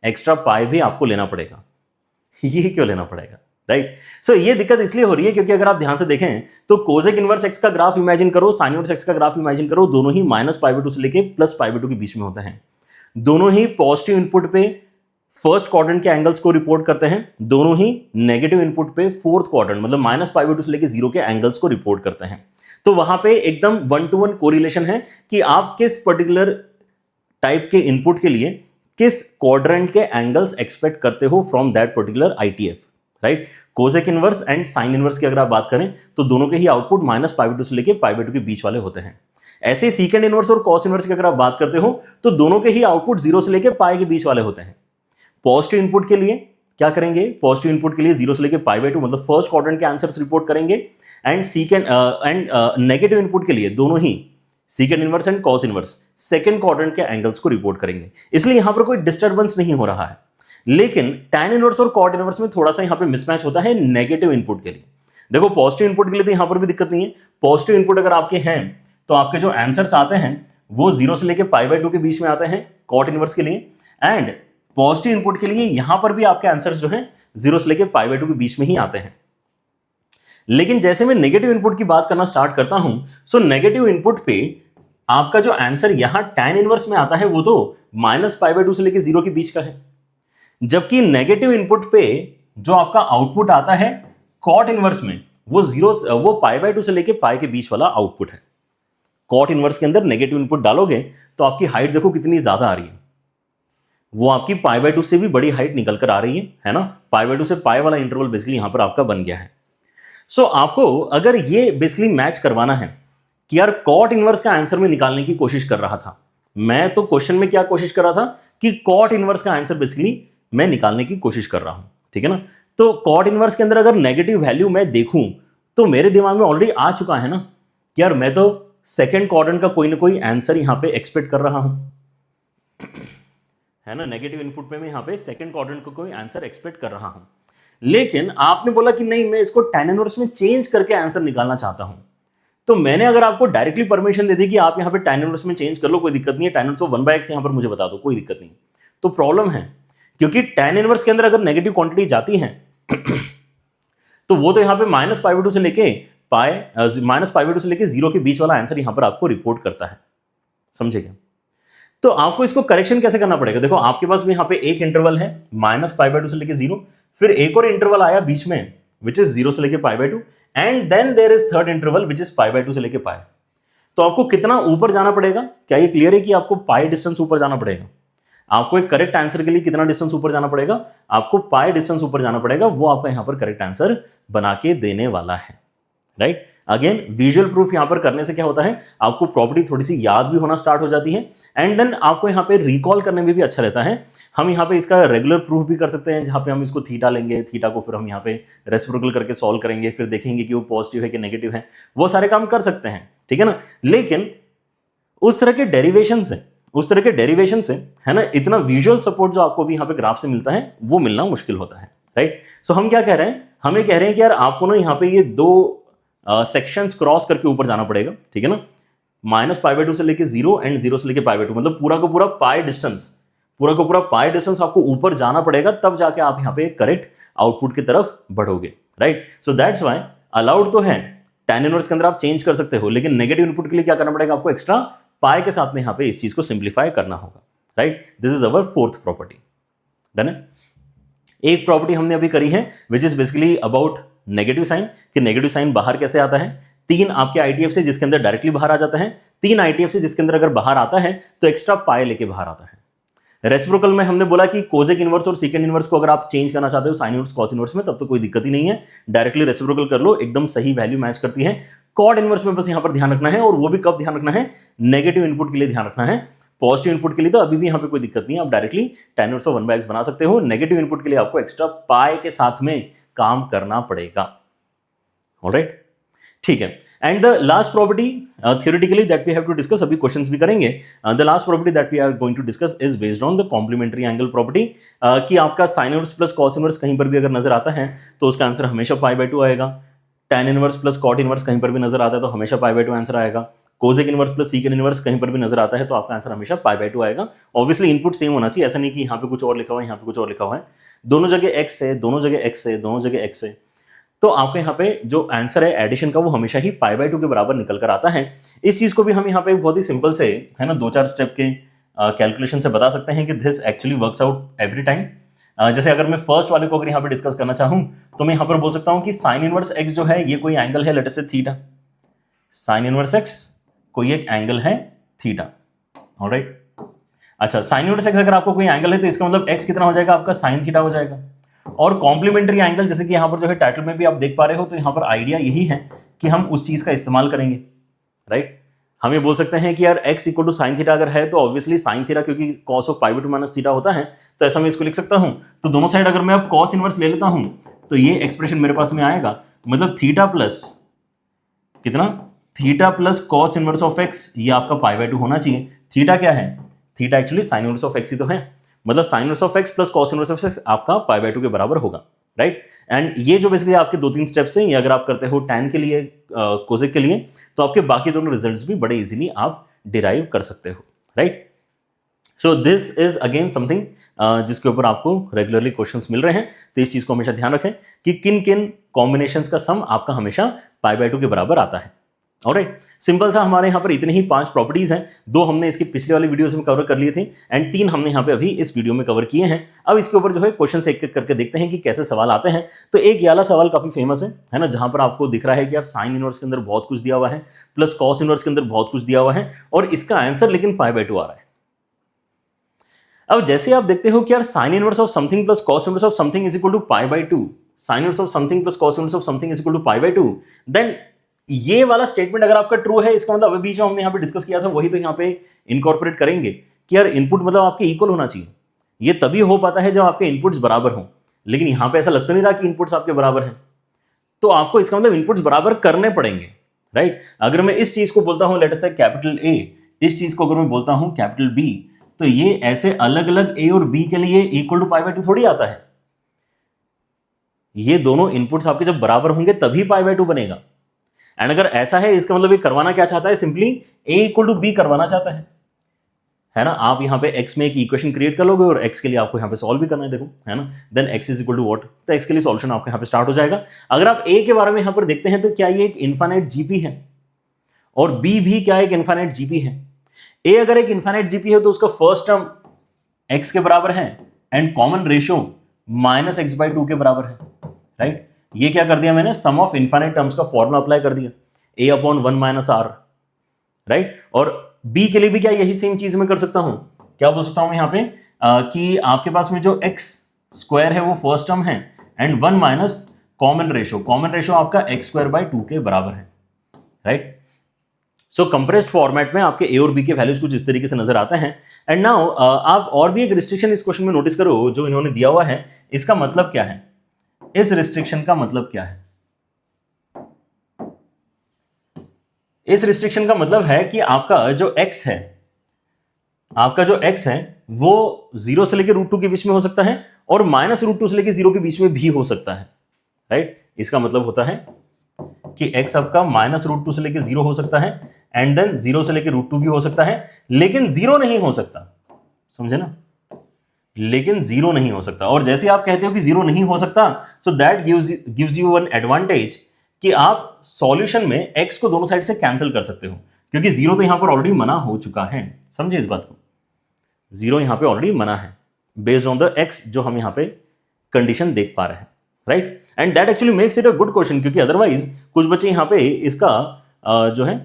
एक्स्ट्रा पाई भी आपको लेना पड़ेगा। ये क्यों लेना पड़ेगा, राइट। सो ये दिक्कत इसलिए हो रही है क्योंकि अगर आप ध्यान से देखें तो कोसेक इनवर्स एक्स का ग्राफ इमेजिन करो, साइन इनवर्स एक्स का ग्राफ इमेजिन करो, दोनों ही -π/2 से लेके +π/2 के बीच में होते हैं। दोनों ही पॉजिटिव इनपुट पे फर्स्ट क्वाड्रेंट के एंगल्स को रिपोर्ट करते हैं, दोनों ही नेगेटिव इनपुट पे फोर्थ क्वाड्रेंट मतलब -π/2 से लेके 0 के एंगल्स को रिपोर्ट करते हैं। तो वहां पे एकदम 1-to-1 कोरिलेशन है कि आप किस पर्टिकुलर टाइप के इनपुट के लिए किस क्वाड्रेंट के एंगल्स एक्सपेक्ट करते हो from that particular ITF, right. Cosec inverse and sine inverse की अगर आप बात करें तो दोनों के ही आउटपुट -π/2 से लेके π/2 के बीच वाले होते हैं। ऐसे सीकेंड इनवर्स और कॉस इनवर्स की अगर आप बात करते हो तो दोनों के ही आउटपुट 0 से लेके पाई के बीच वाले होते हैं। पॉजिटिव इनपुट के लिए क्या करेंगे, पॉजिटिव इनपुट के लिए 0 से लेके π/2 मतलब फर्स्ट क्वाड्रेंट के आंसर्स रिपोर्ट करेंगे, एंड नेगेटिव इनपुट के लिए दोनों ही sec inverse and cos inverse second quadrant के एंगल्स को रिपोर्ट करेंगे। इसलिए यहां पर कोई डिस्टर्बेंस नहीं हो रहा है। लेकिन tan इनवर्स और कॉट इनवर्स में थोड़ा सा यहां पे मिसमैच होता है नेगेटिव इनपुट के लिए। देखो पॉजिटिव इनपुट के लिए तो यहां पर भी दिक्कत नहीं है। पॉजिटिव इनपुट अगर आपके हैं तो आपके जो आंसर्स आते हैं वो 0 से लेके π/2 के बीच में आते हैं कॉट इनवर्स के लिए, एंड पॉजिटिव इनपुट के लिए यहां पर भी आपके आंसर्स जो हैं 0 से लेके π/2 के बीच में ही आते हैं। लेकिन जैसे मैं नेगेटिव इनपुट की बात करना स्टार्ट करता हूं, सो नेगेटिव इनपुट पे आपका जो आंसर यहां tan इनवर्स में आता है वो तो -π/2 से लेके 0 के बीच का है, जबकि नेगेटिव इनपुट पे जो आपका आउटपुट आता है कॉट इनवर्स में वो π/2 से लेके पाई के बीच वाला आउटपुट है। कॉट इनवर्स के अंदर नेगेटिव इनपुट डालोगे तो आपकी हाइट देखो कितनी ज्यादा आ रही है, वो आपकी π/2 से भी बड़ी हाइट निकल कर आ रही है ना। π/2 से पाई वाला इंटरवल बेसिकली यहां पर आपका बन गया है। सो आपको अगर ये बेसिकली मैच करवाना है कि यार कॉट इनवर्स का आंसर में निकालने की कोशिश कर रहा था मैं, तो क्वेश्चन में क्या कोशिश कर रहा था कि कॉट इनवर्स का आंसर बेसिकली मैं निकालने की कोशिश कर रहा हूं, ठीक है ना। तो कॉट इनवर्स के अंदर अगर नेगेटिव वैल्यू मैं देखूं तो मेरे दिमाग में ऑलरेडी आ चुका है ना कि यार मैं तो सेकंड क्वाड्रेंट का कोई ना कोई आंसर यहां पे एक्सपेक्ट कर रहा हूं, है ना। नेगेटिव इनपुट पे मैं यहां पे सेकंड क्वाड्रेंट का कोई आंसर एक्सपेक्ट कर रहा हूं। लेकिन आपने बोला कि नहीं मैं इसको tan इनवर्स में चेंज करके आंसर निकालना चाहता हूं, तो मैंने अगर आपको डायरेक्टली परमिशन दे दी कि आप यहां पे tan इनवर्स में चेंज कर लो, कोई दिक्कत नहीं है, tan इनवर्स को 1/x यहां पर मुझे बता दो, कोई दिक्कत नहीं, तो प्रॉब्लम है। क्योंकि tan इनवर्स के अंदर अगर नेगेटिव क्वांटिटी जाती है तो वो तो यहां पे -π/2 से लेके -π/2 से लेके 0 के बीच वाला आंसर यहां पर आपको रिपोर्ट करता है, समझे क्या। तो आपको इसको करेक्शन कैसे करना पड़ेगा, देखो आपके पास भी यहां पे एक इंटरवल है -π/2 से लेके 0, फिर एक और इंटरवल आया बीच में विच इज 0 से लेके π/2, and then there is third interval which is π/2 से लेके पाई। तो आपको कितना ऊपर जाना पड़ेगा, क्या ये क्लियर है कि आपको पाई डिस्टेंस ऊपर जाना पड़ेगा। आपको एक करेक्ट आंसर के लिए कितना डिस्टेंस ऊपर जाना पड़ेगा, आपको पाई डिस्टेंस ऊपर जाना पड़ेगा, वो आपका यहां पर करेक्ट आंसर बना के देने वाला है, राइट। अगेन विजुअल प्रूफ यहां पर करने से क्या होता है, आपको प्रॉपर्टी थोड़ी सी याद भी होना स्टार्ट हो जाती है, एंड देन आपको यहां पे रिकॉल करने में भी अच्छा रहता है। हम यहां पे इसका रेगुलर प्रूफ भी कर सकते हैं, जहां पे हम इसको थीटा लेंगे, थीटा को फिर हम यहां पे रेसिप्रोकल करके सॉल्व करेंगे, फिर देखेंगे कि वो पॉजिटिव है कि नेगेटिव है, वो सारे काम कर सकते हैं, ठीक है ना। लेकिन उस तरह के डेरिवेशन से है ना, इतना विजुअल सपोर्ट जो आपको भी यहां पे ग्राफ से मिलता है वो मिलना मुश्किल होता है, राइट। सो हम क्या कह रहे हैं, हमें कह रहे हैं कि यार आपको ना यहां पे ये दो सेक्शंस क्रॉस करके ऊपर जाना पड़ेगा, ठीक है ना। -π/2 से लेके 0 एंड 0 से लेके π/2 मतलब पूरा का पूरा पाई डिस्टेंस आपको ऊपर जाना पड़ेगा, तब जाके आप यहां पे करेक्ट आउटपुट की तरफ बढ़ोगे, right. So that's why allowed तो है, tan इनवर्स के अंदर आप चेंज कर सकते हो, लेकिन नेगेटिव इनपुट के लिए क्या करना पड़ेगा, आपको एक्स्ट्रा पाई के साथ में यहां पे इस चीज को सिंप्लीफाई करना होगा, right. This is our fourth property, done है। एक प्रॉपर्टी हमने अभी करी है which is basically about negative sign, कि नेगेटिव साइन बाहर कैसे आता है। 3 आपके आईटीएफ से जिसके अंदर डायरेक्टली बाहर आ जाता है, 3 आईटीएफ से जिसके अंदर अगर बाहर आता है तो एक्स्ट्रा पाई लेके बाहर आता है। रेसिप्रोकल में हमने बोला कि कोसेक इनवर्स और सेकंड इनवर्स को अगर आप चेंज करना चाहते हो साइन इनवर्स कॉस इनवर्स में, तब तो कोई दिक्कत ही नहीं है, डायरेक्टली रेसिप्रोकल कर लो, एकदम सही वैल्यू मैच करती है। कॉड इनवर्स में बस यहां पर ध्यान रखना है, और वो भी कब ध्यान रखना है, नेगेटिव इनपुट के लिए ध्यान रखना है। पॉजिटिव इनपुट के लिए तो अभी भी यहां पे कोई दिक्कत नहीं है, आप डायरेक्टली tan इनवर्स 1/x बना सकते हो। नेगेटिव इनपुट के लिए आपको एक्स्ट्रा पाई के साथ में काम करना पड़ेगा, ऑलराइट, ठीक है। And the last property theoretically that we have to discuss, अभी क्वेश्चंस भी करेंगे। The last property that we are going to discuss is based on the complementary angle property, कि आपका sine inverse plus cos inverse कहीं पर भी अगर नजर आता है तो उसका आंसर हमेशा π/2 आएगा। tan inverse plus cot inverse कहीं पर भी नजर आता है तो हमेशा π/2 आंसर आएगा। कोसेक इनवर्स प्लस सीकेंड इनवर्स कहीं पर भी नजर आता है तो आपका आंसर हमेशा π/2 आएगा। ऑब्वियसली इनपुट सेम होना चाहिए, ऐसा नहीं कि यहाँ पे कुछ और लिखा हुआ है, यहाँ पे कुछ और लिखा हुआ है, दोनों जगह x है, दोनों जगह x है, दोनों जगह x है, तो आपके यहाँ पे जो आंसर है एडिशन का वो हमेशा ही π/2 के बराबर निकल कर आता है। इस चीज को भी हम यहाँ पे बहुत ही सिंपल से है ना 2-4 स्टेप के कैलकुलेशन से बता सकते हैं कि this actually works out every time. जैसे अगर मैं फर्स्ट वाले को अगर यहाँ पे डिस्कस करना चाहूँ तो मैं यहाँ पर बोल सकता हूँ कि साइन इनवर्स x जो है ये कोई एंगल है, लेट अस से थीटा। साइन इनवर्स x कोई एक एंगल है थीटा, ऑलराइट। अच्छा, साइन इनवर्स x अगर आपको कोई एंगल है तो इसका मतलब x कितना हो जाएगा, आपका साइन थीटा हो जाएगा। और कॉम्प्लीमेंट्री एंगल जैसे कि यहां पर जो है टाइटल में भी आप देख पा रहे हो, तो यहां पर आइडिया यही है कि हम उस चीज का इस्तेमाल करेंगे, राइट। हम ये बोल सकते हैं कि यार x equal to sine theta अगर है तो ऑब्वियसली साइन थीटा, क्योंकि cos of pi by 2 minus theta होता है, तो ऐसा मैं इसको लिख सकता हूं। तो दोनों साइड अगर मैं अब कॉस इनवर्स ले लेता हूं तो ये एक्सप्रेशन मेरे पास में आएगा, मतलब थीटा प्लस कितना, theta plus cos inverse of x, ये आपका पाई बाय 2 होना चाहिए। थीटा क्या है, theta actually sign inverse of x ही तो है, मतलब sign inverse of x plus cos inverse of x आपका पाई बाय 2 के बराबर होगा, राइट। एंड ये जो बेसिकली आपके 2-3 स्टेप्स हैं, ये अगर आप करते हो tan के लिए, कोसेक के लिए, तो आपके बाकी दोनों रिजल्ट्स भी बड़े इजीली आप डिराइव कर सकते हो, right. So this is again something जिसके ऊपर आपको रेगुलरली क्वेश्चंस मिल रहे हैं, तो इस चीज को हमेशा ध्यान रखें कि किन किन कॉम्बिनेशंस का सम आपका हमेशा पाई बाय 2 के बराबर आता है। ऑलराइट, सिंपल सा हमारे यहाँ पर इतने ही 5 प्रॉपर्टीज हैं, 2 हमने इसके पिछले वाली वीडियोस में कवर कर लिए थे एंड 3 हमने यहाँ पे अभी इस वीडियो में कवर किए हैं। अब इसके ऊपर जो है क्वेश्चन एक एक करके देखते हैं कि कैसे सवाल आते हैं। तो एक ये वाला सवाल काफी फेमस है ना, जहां पर आपको दिख रहा है कि यार साइन इनवर्स के अंदर बहुत कुछ दिया हुआ है, प्लस कॉस इनवर्स के अंदर बहुत कुछ दिया हुआ है, और इसका आंसर लेकिन पाई बाय 2 आ रहा है। अब जैसे आप देखते हो कि यार sine inverse of something plus cos inverse of something is equal to pi by 2, sine inverse of something plus cos inverse of something is equal to pi by 2, then ये वाला स्टेटमेंट अगर आपका ट्रू है, इसका मतलब अभी जो हमने यहाँ पे डिस्कस किया था वही तो यहाँ पे इनकॉर्पोरेट करेंगे कि यार इनपुट मतलब आपके इक्वल होना चाहिए। ये तभी हो पाता है जब आपके इनपुट्स बराबर हों, लेकिन यहाँ पे ऐसा लगता नहीं रहा कि इनपुट्स आपके बराबर हैं, तो आपको इसका मतलब इनपुट्स बराबर करने पड़ेंगे, राइट। अगर मैं इस चीज को बोलता हूँ लेट अस से कैपिटल A, इस चीज को अगर मैं बोलता हूँ कैपिटल B, तो ये ऐसे अलग अलग A और B के लिए इक्वल टू पाई बाय 2 थोड़ी आता है। ये दोनों इनपुट्स आपके जब बराबर होंगे तभी पाई बाय 2 बनेगा। एंड अगर ऐसा है, इसका मतलब ये करवाना क्या चाहता है, simply A equal to B करवाना चाहता है ना। आप यहाँ पे x में एक इक्वेशन क्रिएट कर लोगे और x के लिए आपको यहाँ पे सॉल्व भी करना है, देखो, है ना। Then x is equal to what, तो x के लिए सॉल्यूशन आपका यहाँ पे स्टार्ट हो जाएगा। अगर आप A के बारे में यहाँ पर देखते हैं तो क्या ये एक इनफाइनाइट जीपी है, और B भी क्या एक इनफाइनाइट जीपी है। A अगर एक इनफाइनाइट जीपी है तो उसका फर्स्ट टर्म x के बराबर है and common ratio minus x by 2 के बराबर है, राइट। ये क्या कर दिया मैंने, सम ऑफ इनफाइनाइट टर्म्स का फॉर्मूला अप्लाई कर दिया, a upon 1 minus r, right. और b के लिए भी क्या यही सेम चीज मैं कर सकता हूं, क्या बोल सकता हूं मैं यहाँ पे कि आपके पास में जो x स्क्वायर है वो फर्स्ट टर्म है एंड 1 माइनस कॉमन रेशियो आपका x स्क्वायर बाई 2 के बराबर है, राइट। सो कंप्रेस्ड फॉर्मेट में आपके a और b के वैल्यूज कुछ इस तरीके से नजर आते हैं। एंड नाउ आप और भी एक रिस्ट्रिक्शन इस क्वेश्चन में नोटिस करो जो इन्होंने दिया हुआ है, इसका मतलब क्या है, इस रिस्ट्रिक्शन का मतलब क्या है। इस रिस्ट्रिक्शन का मतलब है कि आपका जो x है, वो 0 से लेकर √2 के बीच में हो सकता है और -√2 से लेकर 0 के बीच में भी हो सकता है, राइट। इसका मतलब होता है कि x आपका -√2 से लेकर 0 हो सकता है एंड देन 0 से लेकर √2 भी हो सकता है, लेकिन 0 नहीं हो सकता, समझे ना, लेकिन 0 नहीं हो सकता। और जैसे आप कहते हो कि 0 नहीं हो सकता, so that gives you one advantage कि आप सॉल्यूशन में x को दोनों साइड से कैंसिल कर सकते हो, क्योंकि 0 तो यहां पर ऑलरेडी मना हो चुका है, समझे इस बात को, 0 यहां पे ऑलरेडी मना है बेस्ड ऑन द x जो हम यहां पे कंडीशन देख पा रहे हैं, right. And that actually makes it a good question, क्योंकि अदरवाइज कुछ बच्चे यहां पे इसका जो है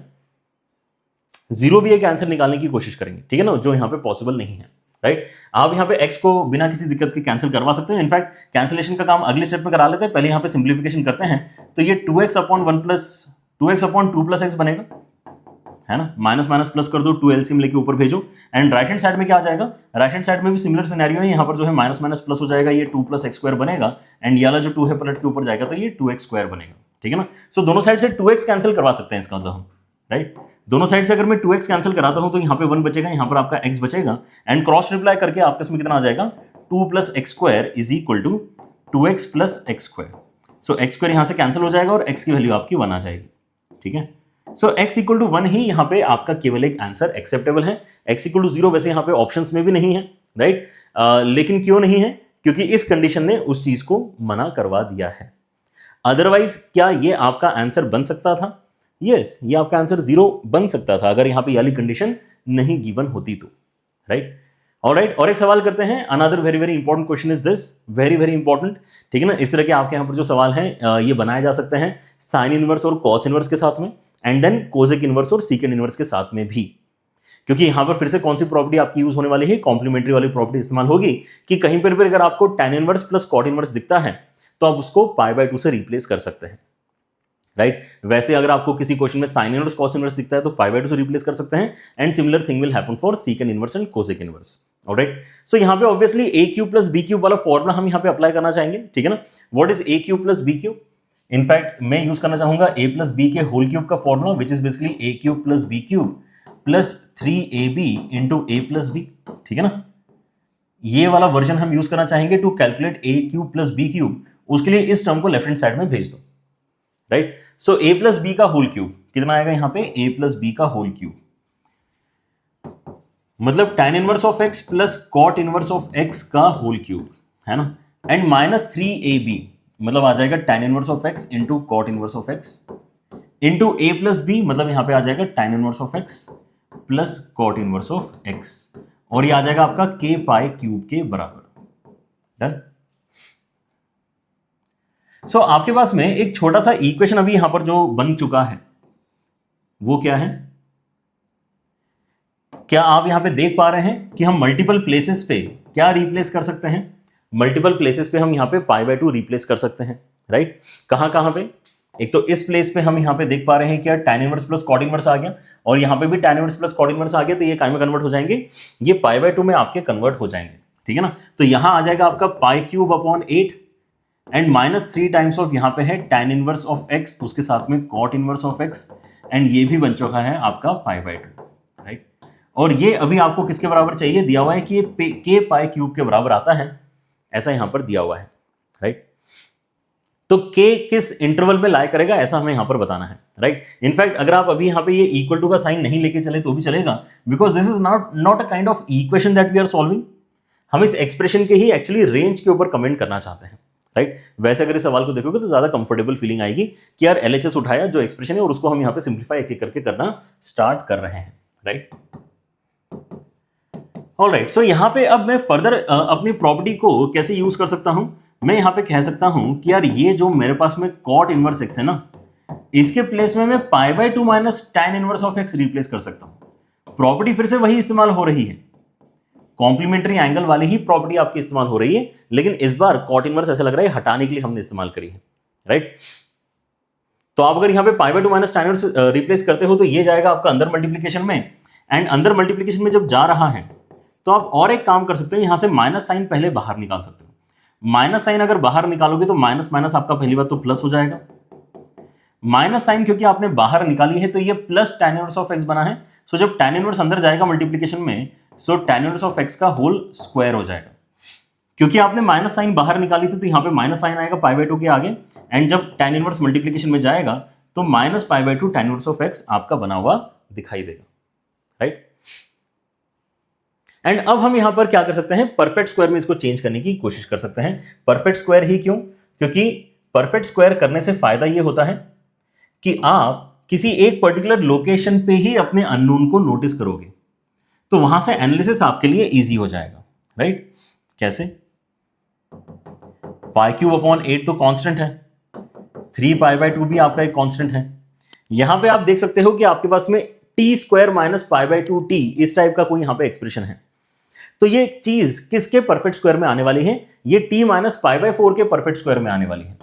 0 भी एक आंसर निकालने की कोशिश करेंगे, ठीक है ना, जो यहां पे पॉसिबल नहीं है, राइट। आप यहाँ पे x को बिना किसी दिक्कत के कैंसिल करवा सकते हैं। इनफैक्ट कैंसिलेशन का काम अगले स्टेप में करा लेते हैं, पहले यहाँ पे सिंप्लीफिकेशन करते हैं। तो ये 2x अपॉन 2 प्लस x बनेगा, है ना, माइनस माइनस प्लस कर दो, 2 एलसीएम लेके ऊपर भेजो एंड राइट हैंड साइड में क्या आ जाएगा, राइट हैंड साइड में भी सिमिलर सिनेरियो है, यहाँ पर जो है माइनस माइनस प्लस हो जाएगा, ये 2 प्लस एक्स स्क्वायर बनेगा एंड ये वाला जो 2 है पलट के ऊपर जाएगा तो ये 2x स्क्वायर बनेगा, ठीक है ना। सो दोनों साइड से 2x कैंसिल करवा सकते हैं इसका मतलब हम, राइट। दोनों साइड से अगर मैं 2x कैंसिल कराता हूं तो यहाँ पे 1 बचेगा, यहाँ पर आपका x बचेगा एंड क्रॉस रिप्लाई करके आपके इसमें कितना आ जाएगा, 2 plus x square is equal to 2x plus x square. So x square यहाँ से कैंसिल हो जाएगा और x की वैल्यू आपकी 1 आ जाएगी, ठीक है। सो x इक्वल टू 1 ही यहाँ पे आपका केवल एक आंसर एक्सेप्टेबल है। x इक्वल टू 0 वैसे यहाँ पे ऑप्शंस में भी नहीं है, राइट। लेकिन क्यों नहीं है, क्योंकि इस कंडीशन ने उस चीज को मना करवा दिया है। अदरवाइज क्या ये आपका आंसर बन सकता था, यस, ये आपका आंसर 0 बन सकता था अगर यहाँ पे वाली कंडीशन नहीं गिवन होती तो, राइट। ऑलराइट, और एक सवाल करते हैं। Another very very important question is this, very very important, ठीक है ना। इस तरह के आपके यहाँ पर जो सवाल हैं ये बनाए जा सकते हैं साइन इनवर्स और कॉस इनवर्स के साथ में एंड देन कोसेक इनवर्स और सीकेंड इनवर्स के साथ में भी, क्योंकि यहां पर फिर से कौन सी प्रॉपर्टी आपकी यूज होने वाली है, कॉम्प्लीमेंट्री वाली प्रॉपर्टी इस्तेमाल होगी कि कहीं पर भी अगर आपको tan inverse plus cot inverse दिखता है तो आप उसको पाई बाय 2 से रिप्लेस कर सकते हैं, राइट। वैसे अगर आपको किसी क्वेश्चन में साइन इनवर्स कॉस इनवर्स दिखता है तो पाई बाय 2 से रिप्लेस कर सकते हैं, and similar thing will happen for sec inverse and cosec inverse. Alright, so यहाँ पे obviously a cube plus b cube वाला फॉर्मूला हम यहाँ पे अप्लाई करना चाहेंगे, ठीक है ना। What is a cube plus b cube? In fact मैं यूज करना चाहूंगा ए प्लस बी के होल क्यूब का formula, which is basically a cube plus b cube plus 3ab into a plus B, ठीक है ना। ये वाला वर्जन हम यूज करना चाहेंगे to calculate a cube plus b cube. उसके लिए इस टर्म को लेफ्ट हैंड साइड में भेज दो, right. So a plus b का होल क्यूब कितना आएगा यहाँ पे? ए प्लस बी का होल क्यूब मतलब tan inverse of x plus cot inverse of x का होल क्यूब, है ना, एंड माइनस 3ab मतलब आ जाएगा tan inverse of x into cot inverse of x into a plus b मतलब यहां पे आ जाएगा tan inverse of x plus cot inverse of x, और ये आ जाएगा आपका k पाई क्यूब के बराबर। डन। सो आपके पास में एक छोटा सा इक्वेशन अभी यहां पर जो बन चुका है वो क्या है? क्या आप यहां पे देख पा रहे हैं कि हम मल्टीपल प्लेसेस पे क्या रिप्लेस कर सकते हैं? मल्टीपल प्लेसेस पे हम यहां पे पाई बाय 2 रिप्लेस कर सकते हैं, राइट। कहां पे? एक तो इस प्लेस पे हम यहां पे देख पा रहे हैं कि tan inverse plus cot inverse आ गया, और यहां पे भी tan inverse plus cot inverse आ गया, तो ये काय में कन्वर्ट हो जाएंगे? ये पाई बाय 2 में आपके कन्वर्ट हो जाएंगे, ठीक है ना। तो यहां आ जाएगा आपका पाई cube upon 8 and minus 3 times of यहां पे है tan इनवर्स ऑफ x, उसके साथ में cot inverse of x, and ये भी बन चुका है आपका पाई बाय 2, राइट। और ये अभी आपको किसके बराबर चाहिए? दिया हुआ है कि ये के पाई क्यूब के बराबर आता है, ऐसा यहां पर दिया हुआ है, राइट। तो के किस इंटरवल में लाई करेगा ऐसा हमें यहां पर बताना है, राइट। इनफैक्ट अगर आप अभी यहां पे ये इक्वल टू का साइन नहीं लेके चले तो भी चलेगा, because this is not a kind of equation that we are solving. हम इस एक्सप्रेशन के ही एक्चुअली रेंज के ऊपर कमेंट करना चाहते हैं, राइट। वैसे अगर इस सवाल को देखोगे तो ज्यादा कंफर्टेबल फीलिंग आएगी कि यार एलएचएस उठाया जो एक्सप्रेशन है और उसको हम यहां पे सिंप्लीफाई एक एक करके करना स्टार्ट कर रहे हैं, राइट। ऑलराइट, सो यहां पे अब मैं फर्दर अपनी प्रॉपर्टी को कैसे यूज कर सकता हूं? मैं यहां पे कह सकता हूं कि यार ये जो मेरे पास में कॉट इनवर्स एक्स है ना, इसके प्लेस में मैं पाई by 2 minus tan inverse of x replace कर सकता हूं। प्रॉपर्टी फिर से वही इस्तेमाल हो रही है, कॉम्प्लीमेंट्री एंगल वाली ही प्रॉपर्टी आपकी इस्तेमाल हो रही है, लेकिन इस बार कॉट इनवर्स ऐसा लग रहा है हटाने के लिए हमने इस्तेमाल करी है, राइट। तो आप अगर यहां पे पाई by 2 minus tan inverse replace करते हो तो ये जाएगा आपका अंदर मल्टीप्लीकेशन में, एंड अंदर मल्टीप्लीकेशन में जब जा रहा है तो आप और एक काम कर सकते हो, यहां से माइनस साइन पहले बाहर निकाल सकते हो। माइनस साइन अगर बाहर निकालोगे तो माइनस माइनस आपका पहली बात तो प्लस हो जाएगा। माइनस साइन क्योंकि आपने बाहर निकाली है तो ये plus tan inverse of x बना है। सो जब tan इनवर्स अंदर जाएगा मल्टीप्लीकेशन में, सो tan इनवर्स ऑफ x का होल स्क्वायर हो जाएगा। क्योंकि आपने माइनस साइन बाहर निकाली थी तो यहां पे माइनस साइन आएगा पाई बाय 2 के आगे, एंड जब tan इनवर्स मल्टीप्लीकेशन में जाएगा तो minus pi by 2 tan inverse of x आपका बना हुआ दिखाई देगा, राइट। एंड अब हम यहां पर क्या कर सकते हैं? परफेक्ट स्क्वायर में इसको चेंज करने की कोशिश कर सकते हैं। परफेक्ट स्क्वायर ही क्यों? क्योंकि परफेक्ट स्क्वायर करने से फायदा ये होता है कि आप किसी एक पर्टिकुलर लोकेशन पे ही अपने अननोन को नोटिस करोगे, तो वहां से एनालिसिस आपके लिए इजी हो जाएगा, राइट। कैसे? पाई क्यूब अपॉन 8 तो कांस्टेंट है, 3 पाई बाय 2 भी आपका एक कांस्टेंट है। यहां पे आप देख सकते हो कि आपके पास में T square minus pi by 2 T इस टाइप का कोई यहां पे एक्सप्रेशन है। तो ये चीज किसके परफेक्ट स्क्वायर में आने वाली है? ये टी माइनस पाई बाय 4 के परफेक्ट स्क्वायर में आने वाली है।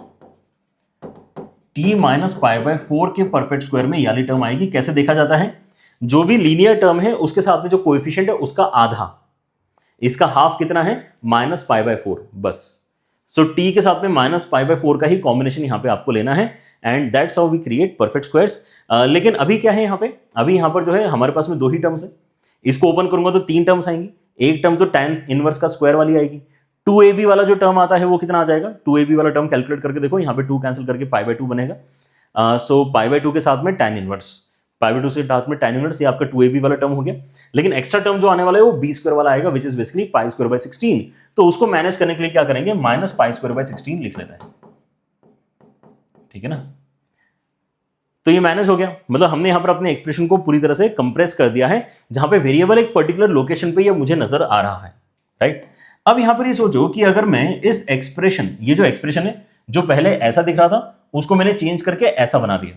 टी माइनस पाई बाय 4 के परफेक्ट स्क्वायर में ये वाली टर्म आएगी। कैसे देखा जाता है? जो भी लीनियर टर्म है उसके साथ में जो कोएफिशिएंट है उसका आधा, इसका हाफ कितना है? माइनस पाई बाय 4, बस। सो टी के साथ में माइनस पाई बाय 4 का ही कॉम्बिनेशन यहां पे आपको लेना है, and that's how we create perfect squares. लेकिन अभी क्या है यहां पे? अभी यहां पर जो है हमारे पास में 2 ही टर्म्स है। इसको ओपन करूंगा तो 3 टर्म्स आएंगी। एक टर्म तो tan इनवर्स का स्क्वायर वाली आएगी। 2ab वाला जो टर्म आता है वो कितना आ जाएगा? 2ab वाला टर्म कैलकुलेट करके देखो, यहाँ पे 2 कैंसिल करके पाई बाय 2 बनेगा। सो पाई बाय 2 के साथ में tan इनवर्स, पाई बाय 2 से साथ में tan इनवर्स, ये आपका 2ab वाला टर्म हो गया। लेकिन एक्स्ट्रा टर्म जो आने वाला है वो b स्क्वायर वाला आएगा, विच is basically pi square by 16। तो उसको मैनेज करने के लिए क्या करेंगे? माइनस पाई स्क्वायर बाय 16 लिख लेते हैं, ठीक है ना। तो ये मैनेज हो गया, मतलब हमने यहां पर अपने एक्सप्रेशन को पूरी तरह से कंप्रेस कर दिया है, जहां पे वेरिएबल एक पर्टिकुलर लोकेशन पे ये मुझे नजर आ रहा है, राइट। अब यहां पर ये सोचो कि अगर मैं इस एक्सप्रेशन, ये जो एक्सप्रेशन है जो पहले ऐसा दिख रहा था उसको मैंने चेंज करके ऐसा बना दिया।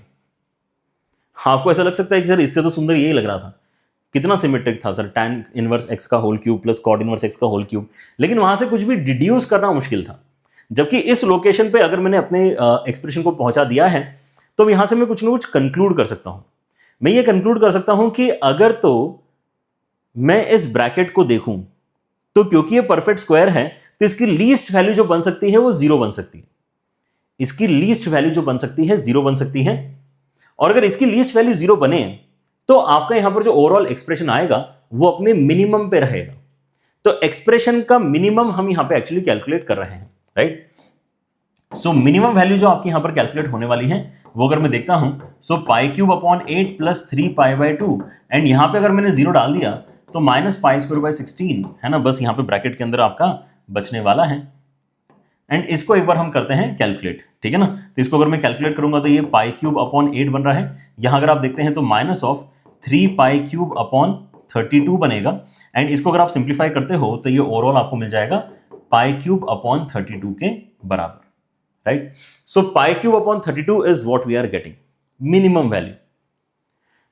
आपको ऐसा लग सकता है कि सर इससे तो सुंदर यही लग रहा था, कितना सिमेट्रिक था सर, tan इनवर्स x का whole cube plus cot inverse x का होल क्यूब। लेकिन वहां से कुछ भी डिड्यूस करना मुश्किल था, जबकि इस लोकेशन पे अगर मैंने अपने एक्सप्रेशन को पहुंचा दिया है तो यहां से मैं कुछ ना कुछ कंक्लूड कर सकता हूं। मैं ये कंक्लूड कर सकता हूं कि अगर तो मैं इस ब्रैकेट को देखूं तो क्योंकि ये परफेक्ट स्क्वायर है तो इसकी लीस्ट वैल्यू जो बन सकती है वो 0 बन सकती है। इसकी लीस्ट वैल्यू जो बन सकती है 0 बन सकती है। और अगर इसकी लीस्ट वैल्यू 0 बने तो आपका यहां पर जो ओवरऑल एक्सप्रेशन आएगा वो अपने मिनिमम पे रहेगा। तो एक्सप्रेशन का मिनिमम हम यहां पे एक्चुअली कैलकुलेट कर रहे हैं, राइट। सो मिनिमम वैल्यू जो आपकी यहां पर कैलकुलेट होने वाली है वो अगर मैं देखता हूं, so pi cube upon 8 plus 3π/2, and यहां पे अगर मैंने 0 डाल दिया तो माइनस π²/16 है ना, बस यहां पे ब्रैकेट के अंदर आपका बचने वाला है। एंड इसको एक बार हम करते हैं कैलकुलेट, ठीक है ना। तो इसको अगर मैं कैलकुलेट करूंगा तो ये पाई क्यूब अपॉन 8 बन रहा है। यहां अगर आप देखते हैं तो माइनस ऑफ 3π³ अपॉन 32 बनेगा। एंड इसको अगर आप सिंप्लीफाई करते हो तो ये ओवरऑल आपको मिल जाएगा π³ अपॉन 32 के बराबर, right. So π³ upon 32 is what we are getting minimum value.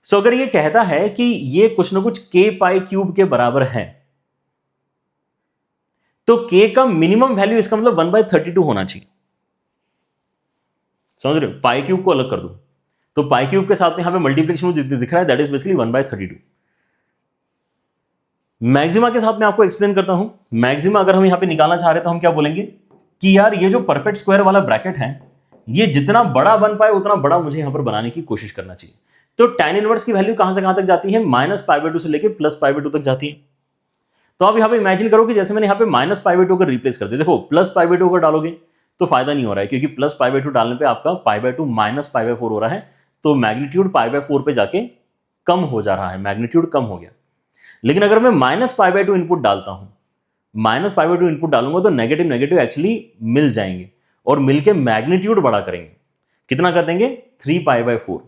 So अगर ये कहता है कि ये कुछ ना कुछ k π³ के बराबर है तो k का मिनिमम वैल्यू इसका मतलब 1/32 होना चाहिए। समझ रहे हो, π³ को अलग कर दो तो π³ के साथ में यहां पे मल्टीप्लिकेशन दिख रहा है, दैट इज बेसिकली 1/32। मैक्सिमा के साथ में आपको एक्सप्लेन करता हूं। मैक्सिमा अगर हम यहां पे निकालना चाह रहे हैं तो हम क्या बोलेंगे कि यार ये जो परफेक्ट स्क्वायर वाला ब्रैकेट है ये जितना बड़ा बन पाए उतना बड़ा मुझे यहां पर बनाने की कोशिश करना चाहिए। तो tan इनवर्स की वैल्यू कहां से कहां तक जाती है, -π/2 से लेके +π/2 तक जाती है। तो आप यहां पे इमेजिन करो कि जैसे मैंने यहां पे -π/2 को रिप्लेस कर दिया, देखो +π/2 को डालोगे तो फायदा नहीं हो रहा है क्योंकि +π/2 डालने पे आपका π/2 -π/4 हो रहा है, तो मैग्नीट्यूड π/4 पे जाके कम हो जा रहा है, मैग्नीट्यूड कम हो गया। लेकिन अगर मैं -π/2 इनपुट डालता हूं, -π/2 इनपुट डालूंगा तो नेगेटिव नेगेटिव एक्चुअली मिल जाएंगे और मिलके मैग्नीट्यूड बड़ा करेंगे। कितना कर देंगे, 3π/4।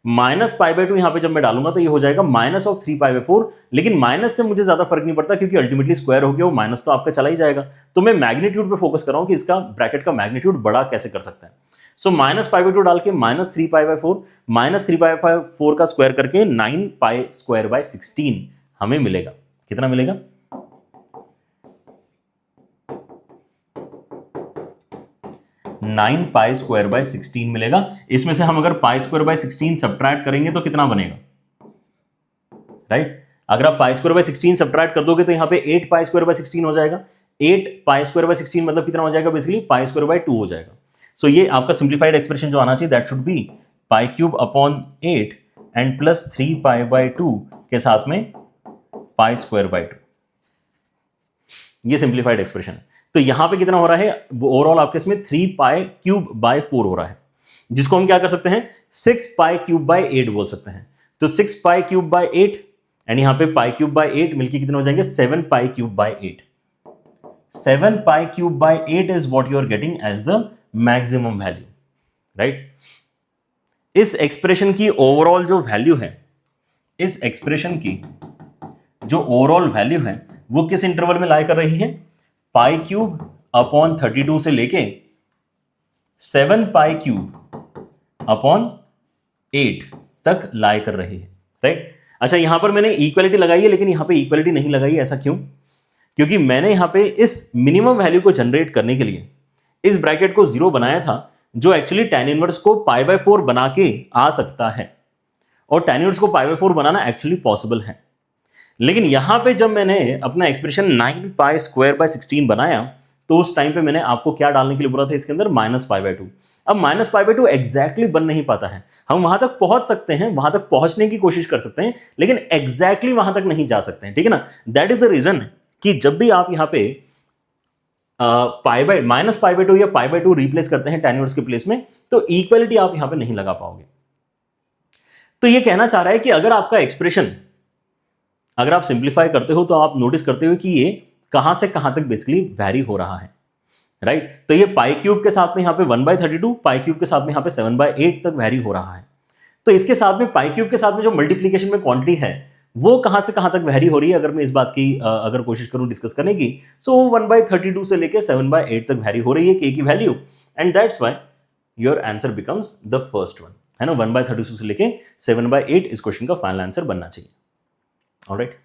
-π/2 यहां पे जब मैं डालूंगा तो ये हो जाएगा -3π/4, लेकिन माइनस से मुझे ज्यादा फर्क नहीं पड़ता क्योंकि अल्टीमेटली स्क्वायर हो गया, वो माइनस तो आपका चला ही जाएगा। तो मैं मैग्नीट्यूड पे फोकस कर रहा हूं कि इसका ब्रैकेट का मैग्नीट्यूड बड़ा कैसे कर सकता है। सो -π/2 डाल के -3π/4, -3π/4 का स्क्वायर करके 9π² हमें मिलेगा। कितना मिलेगा, 9π² मिलेगा। इसमें से हम अगर π² सब्ट्रैक्ट करेंगे तो कितना बनेगा, राइट। अगर आप π² सब्ट्रैक्ट कर दोगे तो यहां पे 8π² हो जाएगा। 8π² मतलब कितना हो जाएगा, बेसिकली π²/2 हो जाएगा। सो ये आपका सिंप्लीफाइड एक्सप्रेशन जो आना चाहिए that should be π³ upon 8 and plus 3π/2 के साथ में π²/2। ये सिंप्लीफाइड एक्सप्रेशन है। तो यहां पे कितना हो रहा है, ओवरऑल आपके इसमें 3π³/4 हो रहा है, जिसको हम क्या कर सकते हैं 6π³/8 बोल सकते हैं। तो 6π³/8 एंड यहां पे π³/8 मिलके कितने हो जाएंगे 7π³/8। 7π³/8 is what you are getting as the maximum value, right. इस एक्सप्रेशन की ओवरऑल जो वैल्यू है, इस एक्सप्रेशन की जो ओवरऑल वैल्यू है वो किस इंटरवल में लाई कर रही है, π³ अपॉन 32 से लेके 7π³ अपॉन 8 तक लाई कर रही है, राइट। अच्छा, यहां पर मैंने इक्वालिटी लगाई है लेकिन यहां पे इक्वालिटी नहीं लगाई, ऐसा क्यों, क्योंकि मैंने यहां पे इस मिनिमम वैल्यू को जनरेट करने के लिए इस ब्रैकेट को 0 बनाया था, जो एक्चुअली tan इनवर्स को π/4 बना के आ सकता है, और tan इनवर्स को π/4 बनाना एक्चुअली पॉसिबल है। लेकिन यहां पे जब मैंने अपना एक्सप्रेशन 9π² बनाया तो उस टाइम पे मैंने आपको क्या डालने के लिए बोला था इसके अंदर, -π/2। अब -π/2 एग्जैक्टली बन नहीं पाता है, हम वहां तक पहुंच सकते हैं, वहां तक पहुंचने की कोशिश कर सकते हैं, लेकिन एग्जैक्टली वहां तक नहीं जा सकते हैं, ठीक है ना। दैट इज द रीजन कि जब भी आप यहां पे -π/2 या π/2 रिप्लेस करते हैं tan इनवर्स के प्लेस में, तो इक्वालिटी आप यहां पे नहीं लगा पाओगे। तो ये कहना चाह रहा है कि अगर आपका एक्सप्रेशन अगर आप सिंप्लीफाई करते हो तो आप नोटिस करते हो कि ये कहां से कहां तक बेसिकली वैरी हो रहा है, राइट। तो ये π³ के साथ में यहां पे 1/32, π³ के साथ में यहां पे 7/8 तक वैरी हो रहा है। तो इसके साथ में π³ के साथ में जो मल्टीप्लीकेशन में क्वांटिटी है वो कहां से कहां तक वैरी हो रही है, अगर मैं इस बात की अगर कोशिश करूं डिस्कस करने की, सो 1/32 से लेके 7/8 तक वैरी हो रही है k की value, and that's why your answer becomes the first one, है ना। 1/32 से लेके 7/8 इस क्वेश्चन का फाइनल आंसर बनना चाहिए, alright.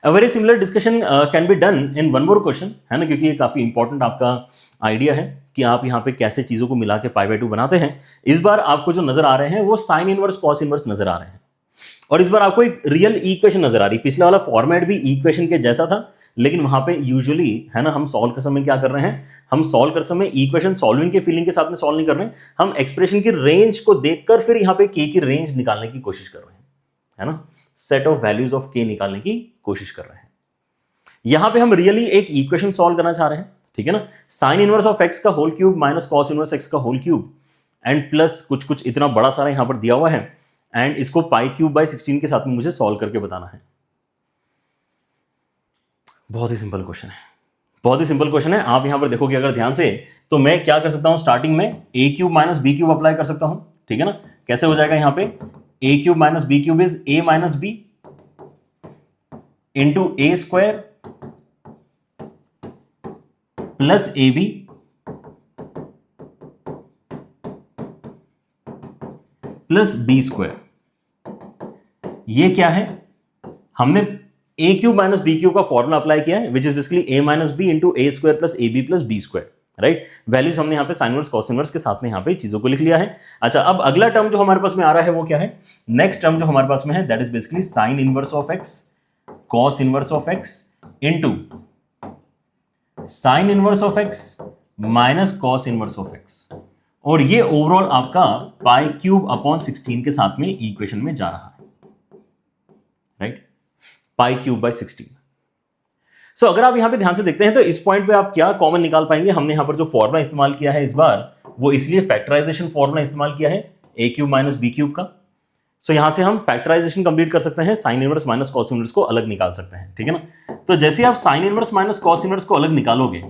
A very similar discussion can be done in one more question, है ना, क्योंकि ये काफी इंपॉर्टेंट आपका आइडिया है कि आप यहाँ पे कैसे चीजों को मिला के पाई बाय 2 बनाते हैं। इस बार आपको जो नजर आ रहे हैं वो साइन इनवर्स कॉस इनवर्स नजर आ रहे हैं, और इस बार आपको एक रियल इक्वेशन नजर आ रही है। पिछला वाला फॉर्मेट भी इक्वेशन के जैसा था, लेकिन वहां पे यूजुअली, है ना, हम सॉल्व कर समय क्या कर रहे हैं, हम सॉल्व कर समय इक्वेशन सॉल्विंग के फीलिंग के साथ में सॉल्व नहीं कर रहे हैं, हम एक्सप्रेशन की रेंज को देखकर फिर यहाँ पे के की रेंज निकालने की कोशिश कर रहे हैं, है ना, सेट ऑफ वैल्यूज ऑफ के निकालने की कोशिश कर रहे हैं। यहां पे हम रियली एक इक्वेशन सॉल्व करना चाह रहे हैं, ठीक है ना, साइन इनवर्स ऑफ एक्स का whole cube minus cos inverse x का होल क्यूब एंड प्लस कुछ कुछ इतना बड़ा सारा यहां पर दिया हुआ है, एंड इसको पाई क्यूब बाय 16 के साथ में मुझे सॉल्व करके बताना है। बहुत ही सिंपल क्वेश्चन है, बहुत ही सिंपल क्वेश्चन है। आप यहां पर देखोगे अगर ध्यान से, तो मैं क्या कर सकता हूं, स्टार्टिंग में a cube minus b cube apply कर सकता हूं, ठीक है ना। कैसे हो जाएगा, यहां पे a cube minus b cube is a minus b into a square plus a b plus b square. ये क्या है, हमने a cube minus b cube का फॉर्मूला अप्लाई किया है, which is basically a minus b into a square plus a b plus b square, right. Values हमने यहां पे साइन इनवर्स कॉस इनवर्स के साथ में यहां पे चीजों को लिख लिया है। अच्छा, अब अगला टर्म जो हमारे पास में आ रहा है वो क्या है, नेक्स्ट टर्म जो हमारे पास में है that is basically sign inverse of x cos inverse of x into sine inverse of x minus cos inverse of x, और ये ओवरऑल आपका पाई क्यूब अपॉन 16 के साथ में इक्वेशन में जा रहा है, राइट, पाई क्यूब बाय 16। सो अगर आप यहां पे ध्यान से देखते हैं तो इस पॉइंट पे आप क्या कॉमन निकाल पाएंगे, हमने यहां पर जो फॉर्मूला इस्तेमाल किया है इस बार, वो इसलिए फैक्टराइजेशन फॉर्मूला इस्तेमाल किया है ए क्यूब माइनस बी क्यूब का। सो यहां से हम फैक्टराइजेशन कंप्लीट कर सकते हैं, sine inverse minus cos inverse को अलग निकाल सकते हैं, ठीक है ना। तो जैसे आप sine inverse minus cos inverse को अलग निकालोगे,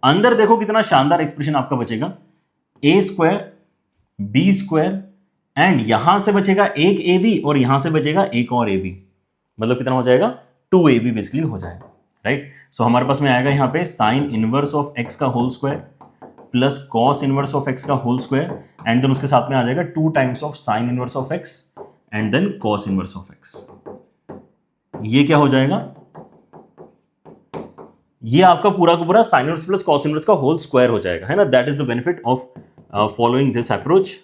अंदर देखो कितना शानदार एक्सप्रेशन आपका बचेगा, ए स्क्वायर बी स्क्वायर एंड यहां से बचेगा एक ए बी और यहां से बचेगा एक और ए बी, मतलब कितना हो जाएगा, 2ab बेसिकली हो जाएगा, राइट। सो हमारे पास में आएगा यहां पे साइन इनवर्स ऑफ एक्स का whole square plus cos inverse of x का होल स्क्वायर एंड देन उसके साथ में आ जाएगा 2 times of sine inverse of x and then cos inverse of x. ये क्या हो जाएगा, ये आपका पूरा का पूरा sine inverse plus cos inverse का होल स्क्वायर हो जाएगा, है ना। That is the benefit of following this approach.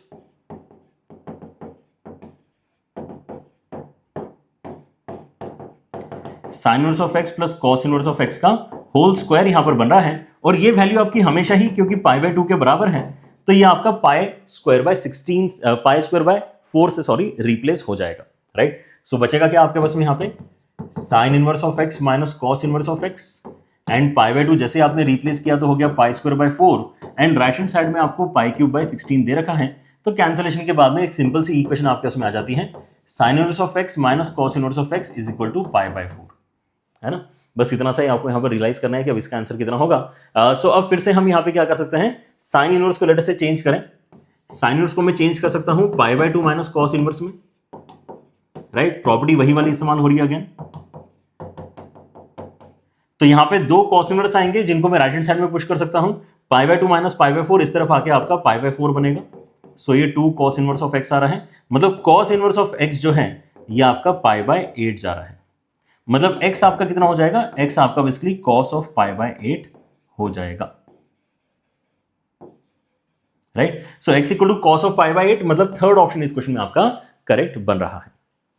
Sine inverse of x plus cos inverse of x का होल स्क्वायर यहां पर बन रहा है, और ये वैल्यू आपकी हमेशा ही, क्योंकि पाई बाय 2 के बराबर है, तो ये आपका pi square by 16 pi square by 4 से रिप्लेस हो जाएगा, राइट। सो बचेगा क्या आपके पास में यहां पे, sine inverse of x minus cos inverse of x and pi by 2 जैसे आपने रिप्लेस किया तो हो गया pi square by 4 and right hand side में आपको पाई क्यूब बाय 16 दे रखा है। तो कैंसिलेशन के बाद में एक सिंपल सी इक्वेशन आपके उसमें आ जाती है, sine inverse of x minus cos inverse of x is equal to pi by 4, है ना। बस इतना सा ही आपको यहाँ पर रियलाइज करना है कि अब इसका आंसर कितना होगा। सो अब फिर से हम यहाँ पे क्या कर सकते हैं, साइन इनवर्स को लेटर से चेंज करें, साइन इनवर्स को मैं चेंज कर सकता हूँ पाई बाय 2 माइनस कॉस इनवर्स में, राइट। प्रॉपर्टी वही वाली इस्तेमाल हो रही है अगेन। तो यहाँ पे 2 कॉस इनवर्स आएंगे जिनको मैं राइट हैंड साइड में पुश कर सकता हूँ, पाई बाय 2 माइनस पाई बाय 4 इस तरफ आके आपका पाई बाय 4 बनेगा। सो ये 2 कॉस इनवर्स ऑफ एक्स आ रहा है, मतलब कॉस इनवर्स ऑफ एक्स जो है ये आपका पाई बाय 8 जा रहा है, मतलब x आपका कितना हो जाएगा, x आपका basically cos of pi by 8 हो जाएगा, right. So x equal to cos of pi by 8, मतलब थर्ड ऑप्शन इस क्वेश्चन में आपका करेक्ट बन रहा है,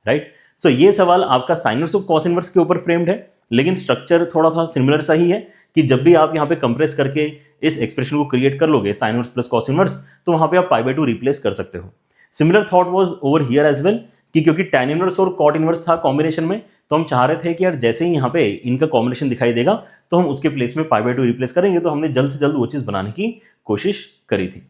राइट। सो ये सवाल आपका sine inverse of cos inverse के ऊपर फ्रेम्ड है, लेकिन स्ट्रक्चर थोड़ा सा सिमिलर सा ही है कि जब भी आप यहाँ पे कंप्रेस करके इस एक्सप्रेशन को क्रिएट कर लोगे sign inverse plus cos inverse, तो वहां पे आप पाई बाय 2 रिप्लेस कर सकते हो। Similar thought was over here as well कि क्योंकि tan इनवर्स और cot इनवर्स था कॉम्बिनेशन में, तो हम चाह रहे थे कि यार जैसे ही यहाँ पे इनका कॉम्बिनेशन दिखाई देगा तो हम उसके प्लेस में पाई बाय 2 रिप्लेस करेंगे, तो हमने जल्द से जल्द वो चीज बनाने की कोशिश करी थी।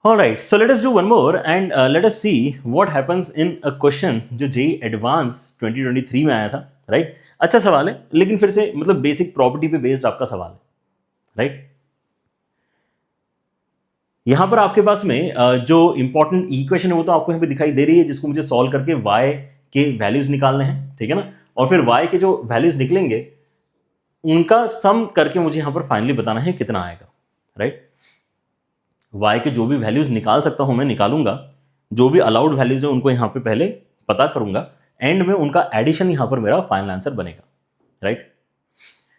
Alright, so let us do one more and let us see what happens in a question जो जेईई एडवांस 2023 में आया था, राइट। अच्छा सवाल है, लेकिन फिर से मतलब बेसिक प्रॉपर्टी पे बेस्ड आपका सवाल है, राइट। यहां पर आपके पास में जो इंपॉर्टेंट इक्वेशन है वो तो आपको यहां पे दिखाई दे रही है, जिसको मुझे सॉल्व करके y के वैल्यूज निकालने हैं, ठीक है ना। और फिर y के जो वैल्यूज निकलेंगे उनका सम करके मुझे यहां पर फाइनली बताना है कितना आएगा, राइट। y के जो भी वैल्यूज निकाल सकता हूं मैं निकालूंगा, जो भी अलाउड वैल्यूज है उनको यहां पे पहले पता करूंगा एंड में उनका एडिशन यहां पर मेरा फाइनल आंसर बनेगा, राइट।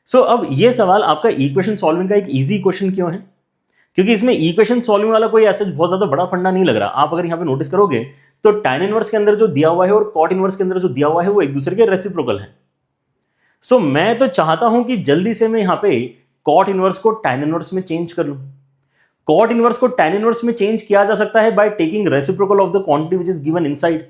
सो अब ये सवाल आपका इक्वेशन सॉल्विंग का एक इजी क्वेश्चन क्यों है? क्योंकि इसमें इक्वेशन सॉल्विंग वाला कोई ऐसा बहुत ज्यादा बड़ा फंडा नहीं लग रहा। आप अगर यहां पे नोटिस करोगे तो tan इनवर्स के अंदर जो दिया हुआ है और cot इनवर्स के अंदर जो दिया हुआ है वो एक दूसरे के रेसिप्रोकल है। सो मैं तो चाहता हूं कि जल्दी से मैं यहां पे cot इनवर्स को tan इनवर्स में चेंज कर लूं। cot इनवर्स को tan इनवर्स में चेंज किया जा सकता है by taking reciprocal of the quantity which is given inside,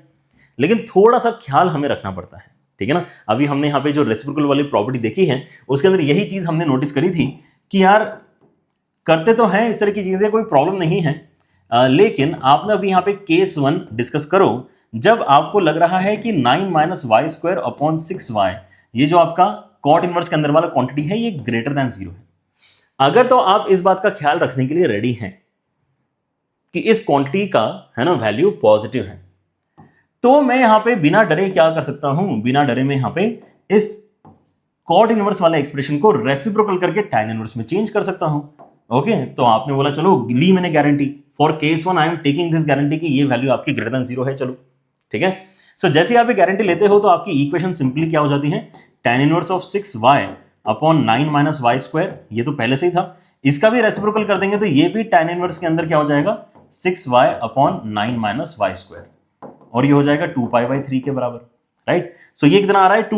लेकिन थोड़ा सा ख्याल हमें रखना पड़ता है, ठीक है ना। अभी हमने यहां पे जो रेसिप्रोकल वाली प्रॉपर्टी देखी है उसके अंदर यही चीज हमने नोटिस करी थी कि यार करते तो हैं इस तरह की चीजें, कोई प्रॉब्लम नहीं है, लेकिन आपने अभी यहां पे केस 1 डिस्कस करो जब आपको लग रहा है कि 9 minus y square upon 6y, ये जो आपका cot इनवर्स के अंदर वाला क्वांटिटी है ये ग्रेटर देन 0 है। अगर तो आप इस बात का ख्याल रखने के लिए रेडी हैं कि इस क्वांटिटी का है ना वैल्यू पॉजिटिव है, तो मैं यहां पे बिना डरे क्या कर सकता हूं, बिना डरे में यहां पे इस cot इनवर्स वाला एक्सप्रेशन को रेसिप्रोकल करके tan इनवर्स में चेंज कर सकता हूं। ओके तो आपने बोला चलो ली मैंने guarantee, for case 1 I am taking this guarantee कि ये वैल्यू आपकी ग्रेटर देन 0 है, चलो ठीक है। सो जैसे आप ये गारंटी लेते हो तो आपकी इक्वेशन सिंपली क्या हो जाती है, tan inverse of 6y upon 9 minus y square, ये तो पहले से ही था, इसका भी रेसिप्रोकल कर देंगे तो ये भी tan इनवर्स के अंदर क्या हो जाएगा 6y upon 9 minus y square, और ये हो जाएगा 2π/3 के बराबर, राइट। सो ये कितना आ रहा है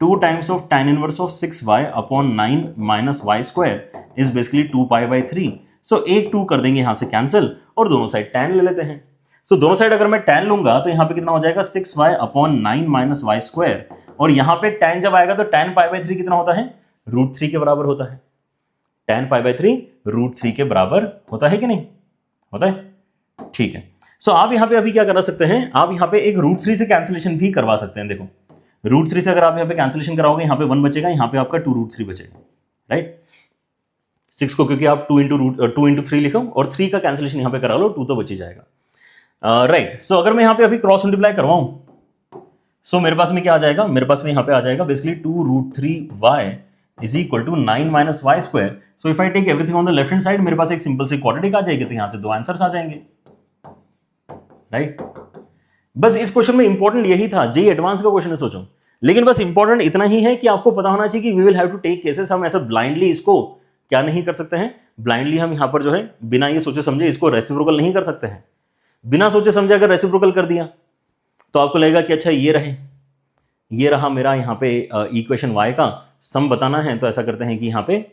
2 times of tan inverse of 6y upon 9 minus y square is basically 2π/3। So एक 2 कर देंगे यहां से कैंसिल और दोनों साइड tan ले लेते हैं। सो दोनों साइड अगर मैं tan लूंगा तो यहां पे कितना हो जाएगा 6y upon 9 minus y square, और यहां पे tan जब आएगा तो tan π/3 कितना होता है, √3 के बराबर होता है। tan π/3 √3 के बराबर होता है कि नहीं होता है, ठीक है। सो आप यहां पे अभी क्या कर सकते हैं, आप यहां पे एक √3 से कैंसिलेशन भी करवा सकते हैं। देखो √3 से अगर आप यहाँ पे कैंसिलेशन कराओगे यहाँ पे 1 बचेगा, यहाँ पे आपका 2√3 बचेगा, राइट। 6 को क्योंकि आप 2 इंटू 3 लिखो और 3 का कैंसिलेशन यहाँ पे करा लो, 2 तो बच ही जाएगा, राइट। सो अगर मैं यहाँ पे अभी क्रॉस मल्टीप्लाई करवाऊं सो मेरे पास में क्या आ जाएगा, मेरे पास में यहाँ पे आ जाएगा basically 2√3y is equal to 9 minus y square. So if I take everything on the left hand side मेरे पास एक सिंपल सी क्वाड्रेटिक आ जाएगी, तो यहाँ से 2 आंसर्स आ जाएंगे, राइट। बस इस क्वेश्चन में इंपॉर्टेंट यही था, जेई एडवांस का क्वेश्चन है सोचो, लेकिन बस इंपॉर्टेंट इतना ही है कि आपको पता होना चाहिए कि we will have to take cases. हम ऐसा ब्लाइंडली इसको क्या नहीं कर सकते हैं, ब्लाइंडली हम यहां पर जो है बिना ये सोचे समझे इसको रेसिप्रोकल नहीं कर सकते हैं। बिना सोचे समझे अगर रेसिप्रोकल कर दिया तो आपको लगेगा कि अच्छा ये रहा मेरा यहाँ पे इक्वेशन y का सम बताना है, तो ऐसा करते हैं कि यहाँ पे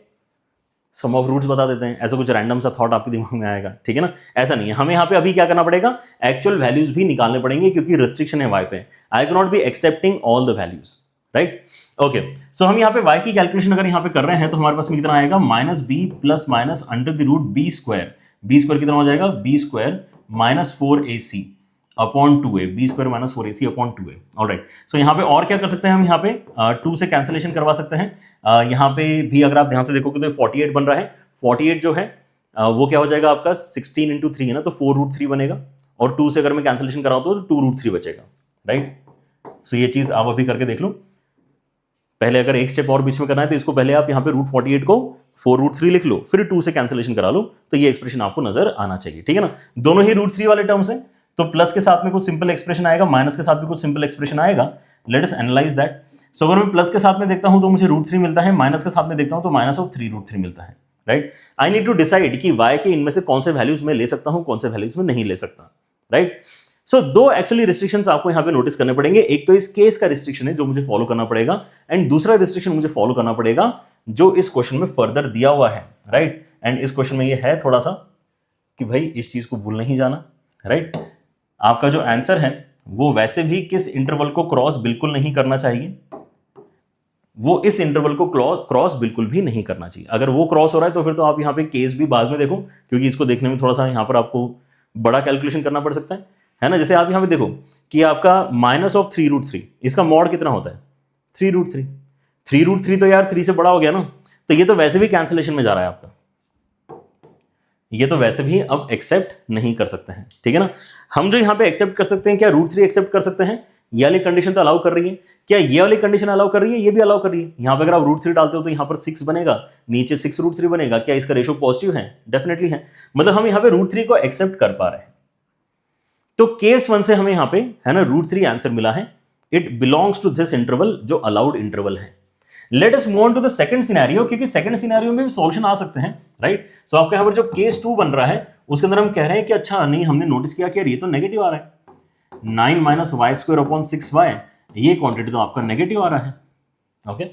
सम ऑफ रूट्स बता देते हैं, ऐसा कुछ रैंडम सा थॉट आपके दिमाग में आएगा, ठीक है ना। ऐसा नहीं है, हमें यहाँ पे अभी क्या करना पड़ेगा, एक्चुअल वैल्यूज भी निकालने पड़ेंगे क्योंकि रिस्ट्रिक्शन है y पे, I can not be accepting all the values, right. Okay so हम यहाँ पे y की कैलकुलेशन अगर यहाँ पे कर रहे हैं तो हमारे पास में कितना आएगा -b plus minus under the root b square कितना हो जाएगा b square minus 4ac upon 2a, b square minus 4ac upon 2a, alright. So यहाँ पे और क्या कर सकते हैं हम, यहाँ पे 2 से कैंसिलेशन करवा सकते हैं। यहाँ पे भी अगर आप ध्यान से देखोगे तो 48 बन रहा है, 48 जो है वो क्या हो जाएगा आपका 16 इंटू 3 है ना, तो 4√3 बनेगा, और 2 से अगर मैं कैंसिलेशन कराऊँ तो 2√3 बचेगा, राइट। सो ये चीज आप अभी करके देख लो। पहले अगर एक स्टेप और बीच में करना है तो इसको पहले आप यहाँ पे √48 को 4√3 लिख लो, फिर 2 से कैंसिलेशन करा लो, तो ये एक्सप्रेशन आपको नजर आना चाहिए, ठीक है ना। दोनों ही √3 वाले टर्म्स हैं, तो प्लस के साथ में कुछ सिंपल एक्सप्रेशन आएगा, माइनस के साथ भी कुछ सिंपल एक्सप्रेशन आएगा। Let us analyse that. So अगर मैं प्लस के साथ में देखता हूं तो मुझे √3 मिलता है, माइनस के साथ में देखता हूं तो -3√3 मिलता है, right. I need to decide कि y के इनमें से कौन से वैल्यूज में ले सकता हूं, कौन से वैल्यूज में नहीं ले सकता, राइट। सो दो एक्चुअली रिस्ट्रिक्शंस आपको यहां पे नोटिस करने पड़ेंगे। एक तो इस केस का रिस्ट्रिक्शन है जो मुझे फॉलो करना पड़ेगा, एंड दूसरा रिस्ट्रिक्शन मुझे फॉलो करना पड़ेगा जो इस क्वेश्चन में फर्दर दिया हुआ है, राइट। एंड इस क्वेश्चन में ये है थोड़ा सा कि भाई इस चीज को भूल नहीं जाना, राइट। आपका जो आंसर है वो वैसे भी किस इंटरवल को क्रॉस बिल्कुल नहीं करना चाहिए, वो इस इंटरवल को क्रॉस बिल्कुल भी नहीं करना चाहिए। अगर वो क्रॉस हो रहा है तो फिर तो आप यहाँ पे केस भी बाद में देखो, क्योंकि इसको देखने में थोड़ा सा यहाँ पर आपको बड़ा कैलकुलेशन करना पड़ सकता है ना। जैसे आप यहाँ पे देखो कि आपका -3√3 इसका मॉड कितना होता है 3√3, 3√3 तो यार 3 से बड़ा हो गया ना, तो ये तो वैसे भी कैंसिलेशन में जा रहा है आपका, ये तो वैसे भी अब एक्सेप्ट नहीं कर सकते हैं, ठीक है ना। हम जो यहाँ पे एक्सेप्ट कर सकते हैं, क्या √3 एक्सेप्ट कर सकते हैं, ये वाली कंडीशन तो अलाउ कर रही है, क्या ये वाली कंडीशन अलाउ कर रही है, ये भी अलाउ कर रही है। यहाँ पे अगर आप √3 डालते हो तो यहाँ पर 6 बनेगा, नीचे 6√3 बनेगा, क्या इसका रेशो पॉजिटिव है, डेफिनेटली है, मतलब हम यहाँ पे √3 को एक्सेप्ट कर पा रहे हैं। तो केस 1 से हमें यहां पे है ना √3 आंसर मिला है। It belongs to this interval जो अलाउड इंटरवल है। Let us move on to the second scenario, क्योंकि सेकंड सिनेरियो में भी सॉल्यूशन आ सकते हैं, राइट। सो आपके यहां पर जो केस 2 बन रहा है उसके अंदर हम कह रहे हैं कि अच्छा नहीं, हमने नोटिस किया कि यार ये तो नेगेटिव आ रहा है, 9 minus y square upon 6y, ये क्वांटिटी तो आपका नेगेटिव आ रहा है। ओके,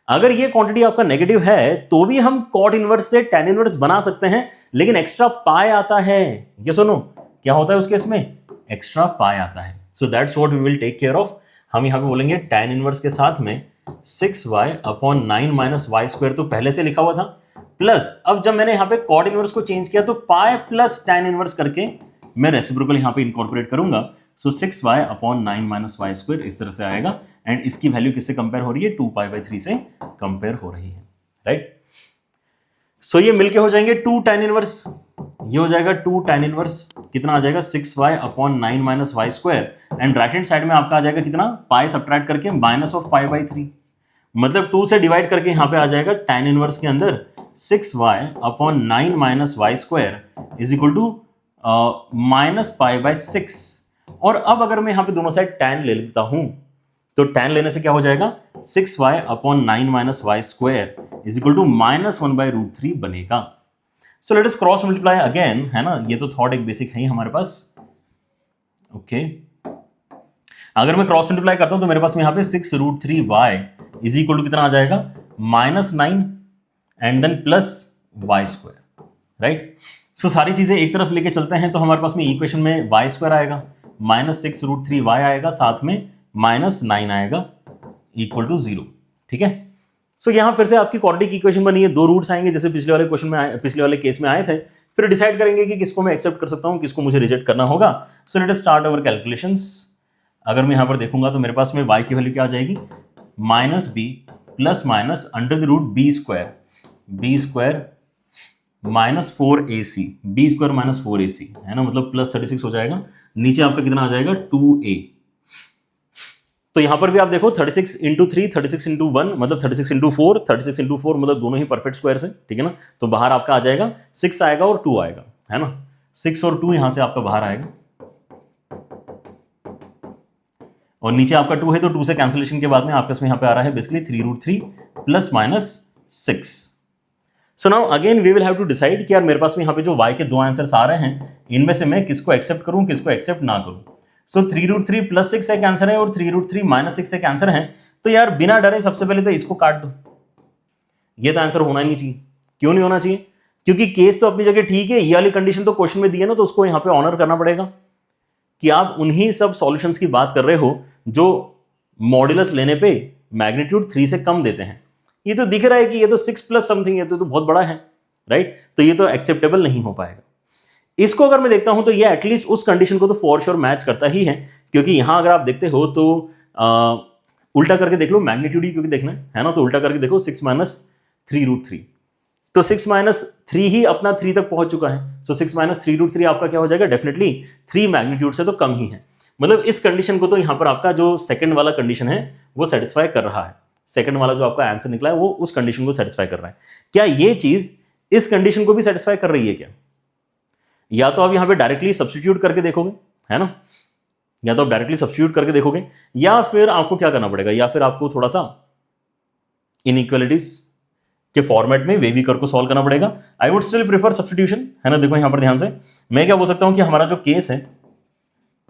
अगर ये क्वांटिटी आपका नेगेटिव है तो भी हम कॉट इनवर्स से tan इनवर्स बना सकते हैं, लेकिन एक्स्ट्रा पाई आता है। ये सुनो क्या होता है उस केस में, एक्स्ट्रा पाई आता है। So that's what we will take care of. हम यहां पे बोलेंगे tan इनवर्स के साथ में 6y upon 9 minus y square तो पहले से लिखा हुआ था, प्लस अब जब मैंने यहां पे कॉट इनवर्स को चेंज किया तो पाई प्लस tan इनवर्स करके मैं रेसिप्रोकल यहां पे इनकॉर्पोरेट करूंगा। सो 6y upon 9 minus y square इस तरह से आएगा, एंड इसकी वैल्यू किससे कंपेयर हो रही है, 2π/3 से कंपेयर हो रही है, राइट। सो ये मिलके हो जाएंगे 2 tan इनवर्स, ये हो जाएगा 2 tan इनवर्स, कितना आ जाएगा 6y upon 9 minus y square, and right hand side में आपका आ जाएगा कितना, पाई सब्ट्रैक्ट करके माइनस ऑफ π/3, मतलब 2 से डिवाइड करके यहां पे आ जाएगा tan इनवर्स के अंदर 6y upon 9 minus y square is equal to minus π/6। और अब अगर मैं यहां पे दोनों साइड tan ले लेता हूं तो tan लेने से क्या हो जाएगा, 6y upon 9 minus y square is equal to minus 1/√3 बनेगा। So let us cross multiply again, है ना, ये तो थॉट एक बेसिक है ही हमारे पास। ओके, अगर मैं क्रॉस मल्टीप्लाई करता हूं तो मेरे पास में यहां पे 6√3y इज इक्वल टू कितना आ जाएगा, -9 and then plus y square, right. So सारी चीजें एक तरफ लेके चलते हैं तो हमारे पास में इक्वेशन में वाई स्क्वायर आएगा, -6√3y आएगा, साथ में -9 आएगा, इक्वल टू 0, ठीक है। सो यहां फिर से आपकी क्वाड्रेटिक इक्वेशन बनी है, 2 रूट्स आएंगे जैसे पिछले वाले क्वेश्चन में आए, पिछले वाले केस में आए थे। फिर डिसाइड करेंगे कि किसको मैं एक्सेप्ट कर सकता हूं, किसको मुझे रिजेक्ट करना होगा। सो let us start our calculations. अगर मैं यहां पर देखूंगा तो मेरे पास में y की वैल्यू क्या आ जाएगी, -b plus minus √b square, b square -4ac, b square -4ac, है ना, मतलब प्लस 36 हो जाएगा। नीचे आपका कितना आ जाएगा, 2a। तो यहां पर भी आप देखो 36 इंटू 3, 36 इंटू 1 मतलब 36 इंटू 4, 36 इंटू 4 मतलब दोनों ही परफेक्ट स्क्वायर है, ठीक है ना। तो बाहर आपका आ जाएगा 6 आएगा और 2 आएगा, है ना, 6 और 2 यहां से आपका बाहर आएगा, और नीचे आपका 2 है तो 2 से कैंसिलेशन के बाद में आपके इसमें यहां पे आ रहा है basically 3√3 plus minus 6। So now again we will have to decide कि यार मेरे पास में यहां पे जो y के 2 आंसर्स आ रहे हैं इनमें से मैं किसको एक्सेप्ट करूं, किसको एक्सेप्ट ना करूं। सो 3√3 प्लस 6 एक आंसर है और 3√3 माइनस 6 एक आंसर है, तो यार बिना डरे सबसे पहले तो इसको काट दो, ये तो आंसर होना ही नहीं चाहिए। क्यों नहीं होना चाहिए, क्योंकि केस तो अपनी जगह ठीक है, ये वाली कंडीशन तो क्वेश्चन में दी है ना, तो उसको यहां पे ऑनर करना पड़ेगा कि आप उन्हीं सब सॉल्यूशंस की बात कर रहे हो जो मॉड्यूलस लेने पे मैग्नीट्यूड 3 से कम देते हैं। ये तो दिख रहा है कि ये तो 6 प्लस समथिंग है, तो बहुत बड़ा है, राइट। तो ये तो एक्सेप्टेबल नहीं हो पाएगा। इसको अगर मैं देखता हूं तो ये एटलीस्ट उस कंडीशन को तो फॉर श्योर मैच करता ही है, क्योंकि यहां अगर आप देखते हो तो उल्टा करके देख लो, मैग्नीट्यूड ही क्योंकि देखना है ना, तो उल्टा करके देखो 6 माइनस 3√3, तो 6 माइनस 3 ही अपना 3 तक पहुंच चुका है। सो 6 माइनस 3√3 आपका क्या हो जाएगा, डेफिनेटली 3 मैग्नीट्यूड से तो कम ही है। मतलब इस कंडीशन को तो यहां पर आपका जो सेकंड वाला कंडीशन है वो सेटिस्फाई कर रहा है, सेकंड वाला जो आपका आंसर निकला है वो उस कंडीशन को सेटिस्फाई कर रहा है। क्या ये चीज इस कंडीशन को भी सेटिस्फाई कर रही है क्या, या तो आप यहां पे डायरेक्टली सब्स्टिट्यूट करके देखोगे, है ना, या तो आप डायरेक्टली सब्स्टिट्यूट करके देखोगे, या फिर आपको क्या करना पड़ेगा, या फिर आपको थोड़ा सा इनइक्वालिटीज के फॉर्मेट में वेविकर को सॉल्व करना पड़ेगा। I would still prefer substitution, है ना। देखो यहां पर ध्यान से मैं क्या बोल सकता हूं कि हमारा जो केस है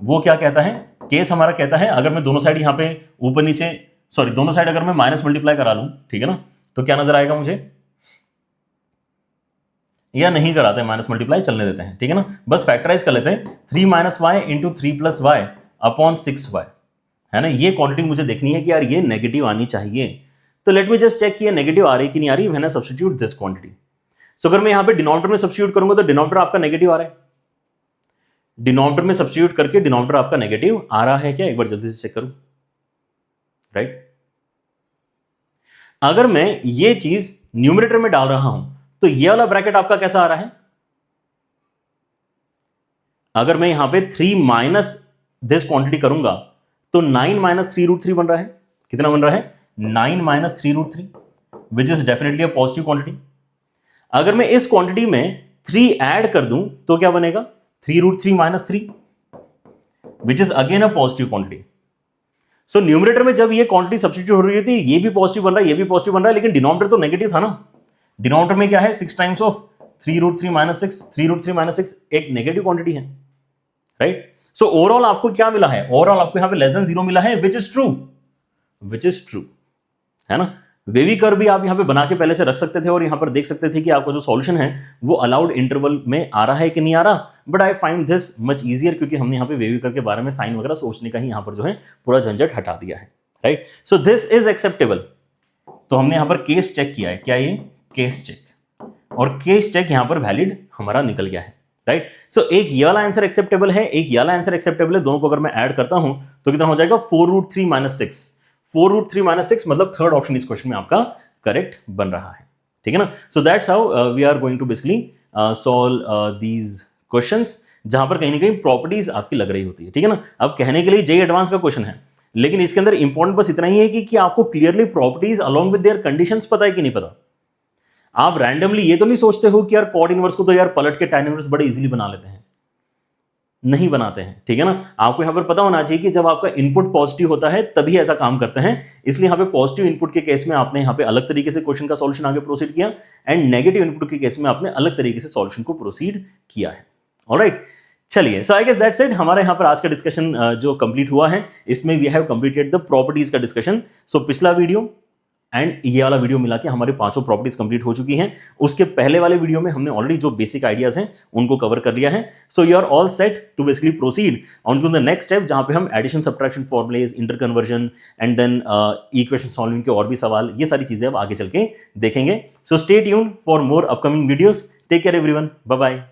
वो क्या कहता है, केस हमारा कहता है अगर मैं दोनों साइड यहां पे ऊपर नीचे सॉरी दोनों साइड अगर मैं माइनस मल्टीप्लाई करा लूं, ठीक है ना, तो क्या नजर आएगा मुझे, या नहीं कराते हैं माइनस मल्टीप्लाई, चलने देते हैं, ठीक है ना, बस फैक्टराइज कर लेते हैं 3 minus y into 3 plus y upon 6y, है ना। ये क्वांटिटी मुझे देखनी है कि यार ये नेगेटिव आनी चाहिए, तो लेट मी जस्ट चेक कि ये नेगेटिव आ रही कि नहीं आ रही when I substitute this quantity. So अगर मैं यहां पे डिनोमिनेटर में सब्स्टिट्यूट करूंगा तो डिनोमिनेटर आपका नेगेटिव आ रहा है, डिनोमिनेटर में सब्स्टिट्यूट करके डिनोमिनेटर आपका नेगेटिव आ रहा है क्या, एक बार जल्दी से चेक करूं, राइट। अगर मैं ये चीज न्यूमरेटर में डाल रहा हूं तो ये वाला ब्रैकेट आपका कैसा आ रहा है, अगर मैं यहां पे 3 माइनस दिस क्वांटिटी करूंगा तो 9 माइनस 3√3 बन रहा है, कितना बन रहा है, 9 minus 3√3, which is definitely a positive quantity. अगर मैं इस क्वांटिटी में 3 ऐड कर दूं तो क्या बनेगा, 3√3 minus 3, which is again a positive quantity. So numerator में जब ये क्वांटिटी सब्स्टिट्यूट हो रही थी, ये भी पॉजिटिव बन रहा है, ये भी पॉजिटिव बन रहा है, लेकिन डिनोमिनेटर तो नेगेटिव था ना। डिनोमिनेटर में क्या है, 6 टाइम्स ऑफ 3√3 - 6, 3√3 - 6 एक नेगेटिव क्वांटिटी है, राइट। सो ओवरऑल आपको क्या मिला है, ओवरऑल आपको यहां पे लेस देन 0 मिला है, विच इज ट्रू, है ना। वेवी कर्व भी आप यहां पे बना के पहले से रख सकते थे और यहां पर देख सकते थे कि आपका जो सॉल्यूशन है वो अलाउड इंटरवल में आ रहा है कि नहीं आ रहा। But I find this much easier, क्योंकि हमने यहां पे वेवी कर्व के बारे में साइन वगैरह सोचने का ही यहां पर जो है पूरा झंझट हटा दिया है, right. So this is acceptable. तो हमने यहां पर केस चेक किया है, क्या ये केस चेक, और केस चेक यहां पर वैलिड हमारा निकल गया है, राइट। सो एक ये वाला आंसर एक्सेप्टेबल है, एक ये वाला आंसर एक्सेप्टेबल है। दोनों को अगर मैं ऐड करता हूं तो कितना हो जाएगा, 4√3 - 6। 4√3 - 6 मतलब थर्ड ऑप्शन इस क्वेश्चन में आपका करेक्ट बन रहा है, ठीक है ना। So that's how we are going to basically solve these questions, जहां पर कहीं ना कहीं प्रॉपर्टीज आपकी लग रही होती है, ठीक है ना। अब कहने के लिए जेई एडवांस का क्वेश्चन है, लेकिन इसके अंदर इंपॉर्टेंट बस इतना ही है कि आपको clearly properties along with their conditions पता है कि नहीं पता। आप रैंडमली ये तो नहीं सोचते हो कि यार कॉड इनवर्स को तो यार पलट के टैन इनवर्स बड़े इजीली बना लेते हैं, नहीं बनाते हैं, ठीक है ना। आपको यहां पर पता होना चाहिए कि जब आपका इनपुट पॉजिटिव होता है तभी ऐसा काम करते हैं। इसलिए यहां पे पॉजिटिव इनपुट के केस में आपने यहां पे अलग तरीके से क्वेश्चन का सॉल्यूशन आगे प्रोसीड किया, एंड नेगेटिव इनपुट के केस में आपने अलग तरीके से सॉल्यूशन को प्रोसीड किया है, ऑलराइट। चलिए, सो आई गेस दैट्स इट। हमारे यहां पर आज का डिस्कशन जो कंप्लीट हुआ है, इसमें we have completed the properties का डिस्कशन। सो पिछला वीडियो एंड ये वाला वीडियो मिला के हमारे 5 प्रॉपर्टीज कंप्लीट हो चुकी हैं। उसके पहले वाले वीडियो में हमने ऑलरेडी जो बेसिक आइडियाज हैं उनको कवर कर लिया है। So you are all set to basically proceed on to the next step, जहां पे हम addition, subtraction formulae, inter conversion and then equation solving के और भी सवाल, ये सारी चीजें अब आगे चल के देखेंगे। So stay tuned for more upcoming videos. Take care everyone, bye bye.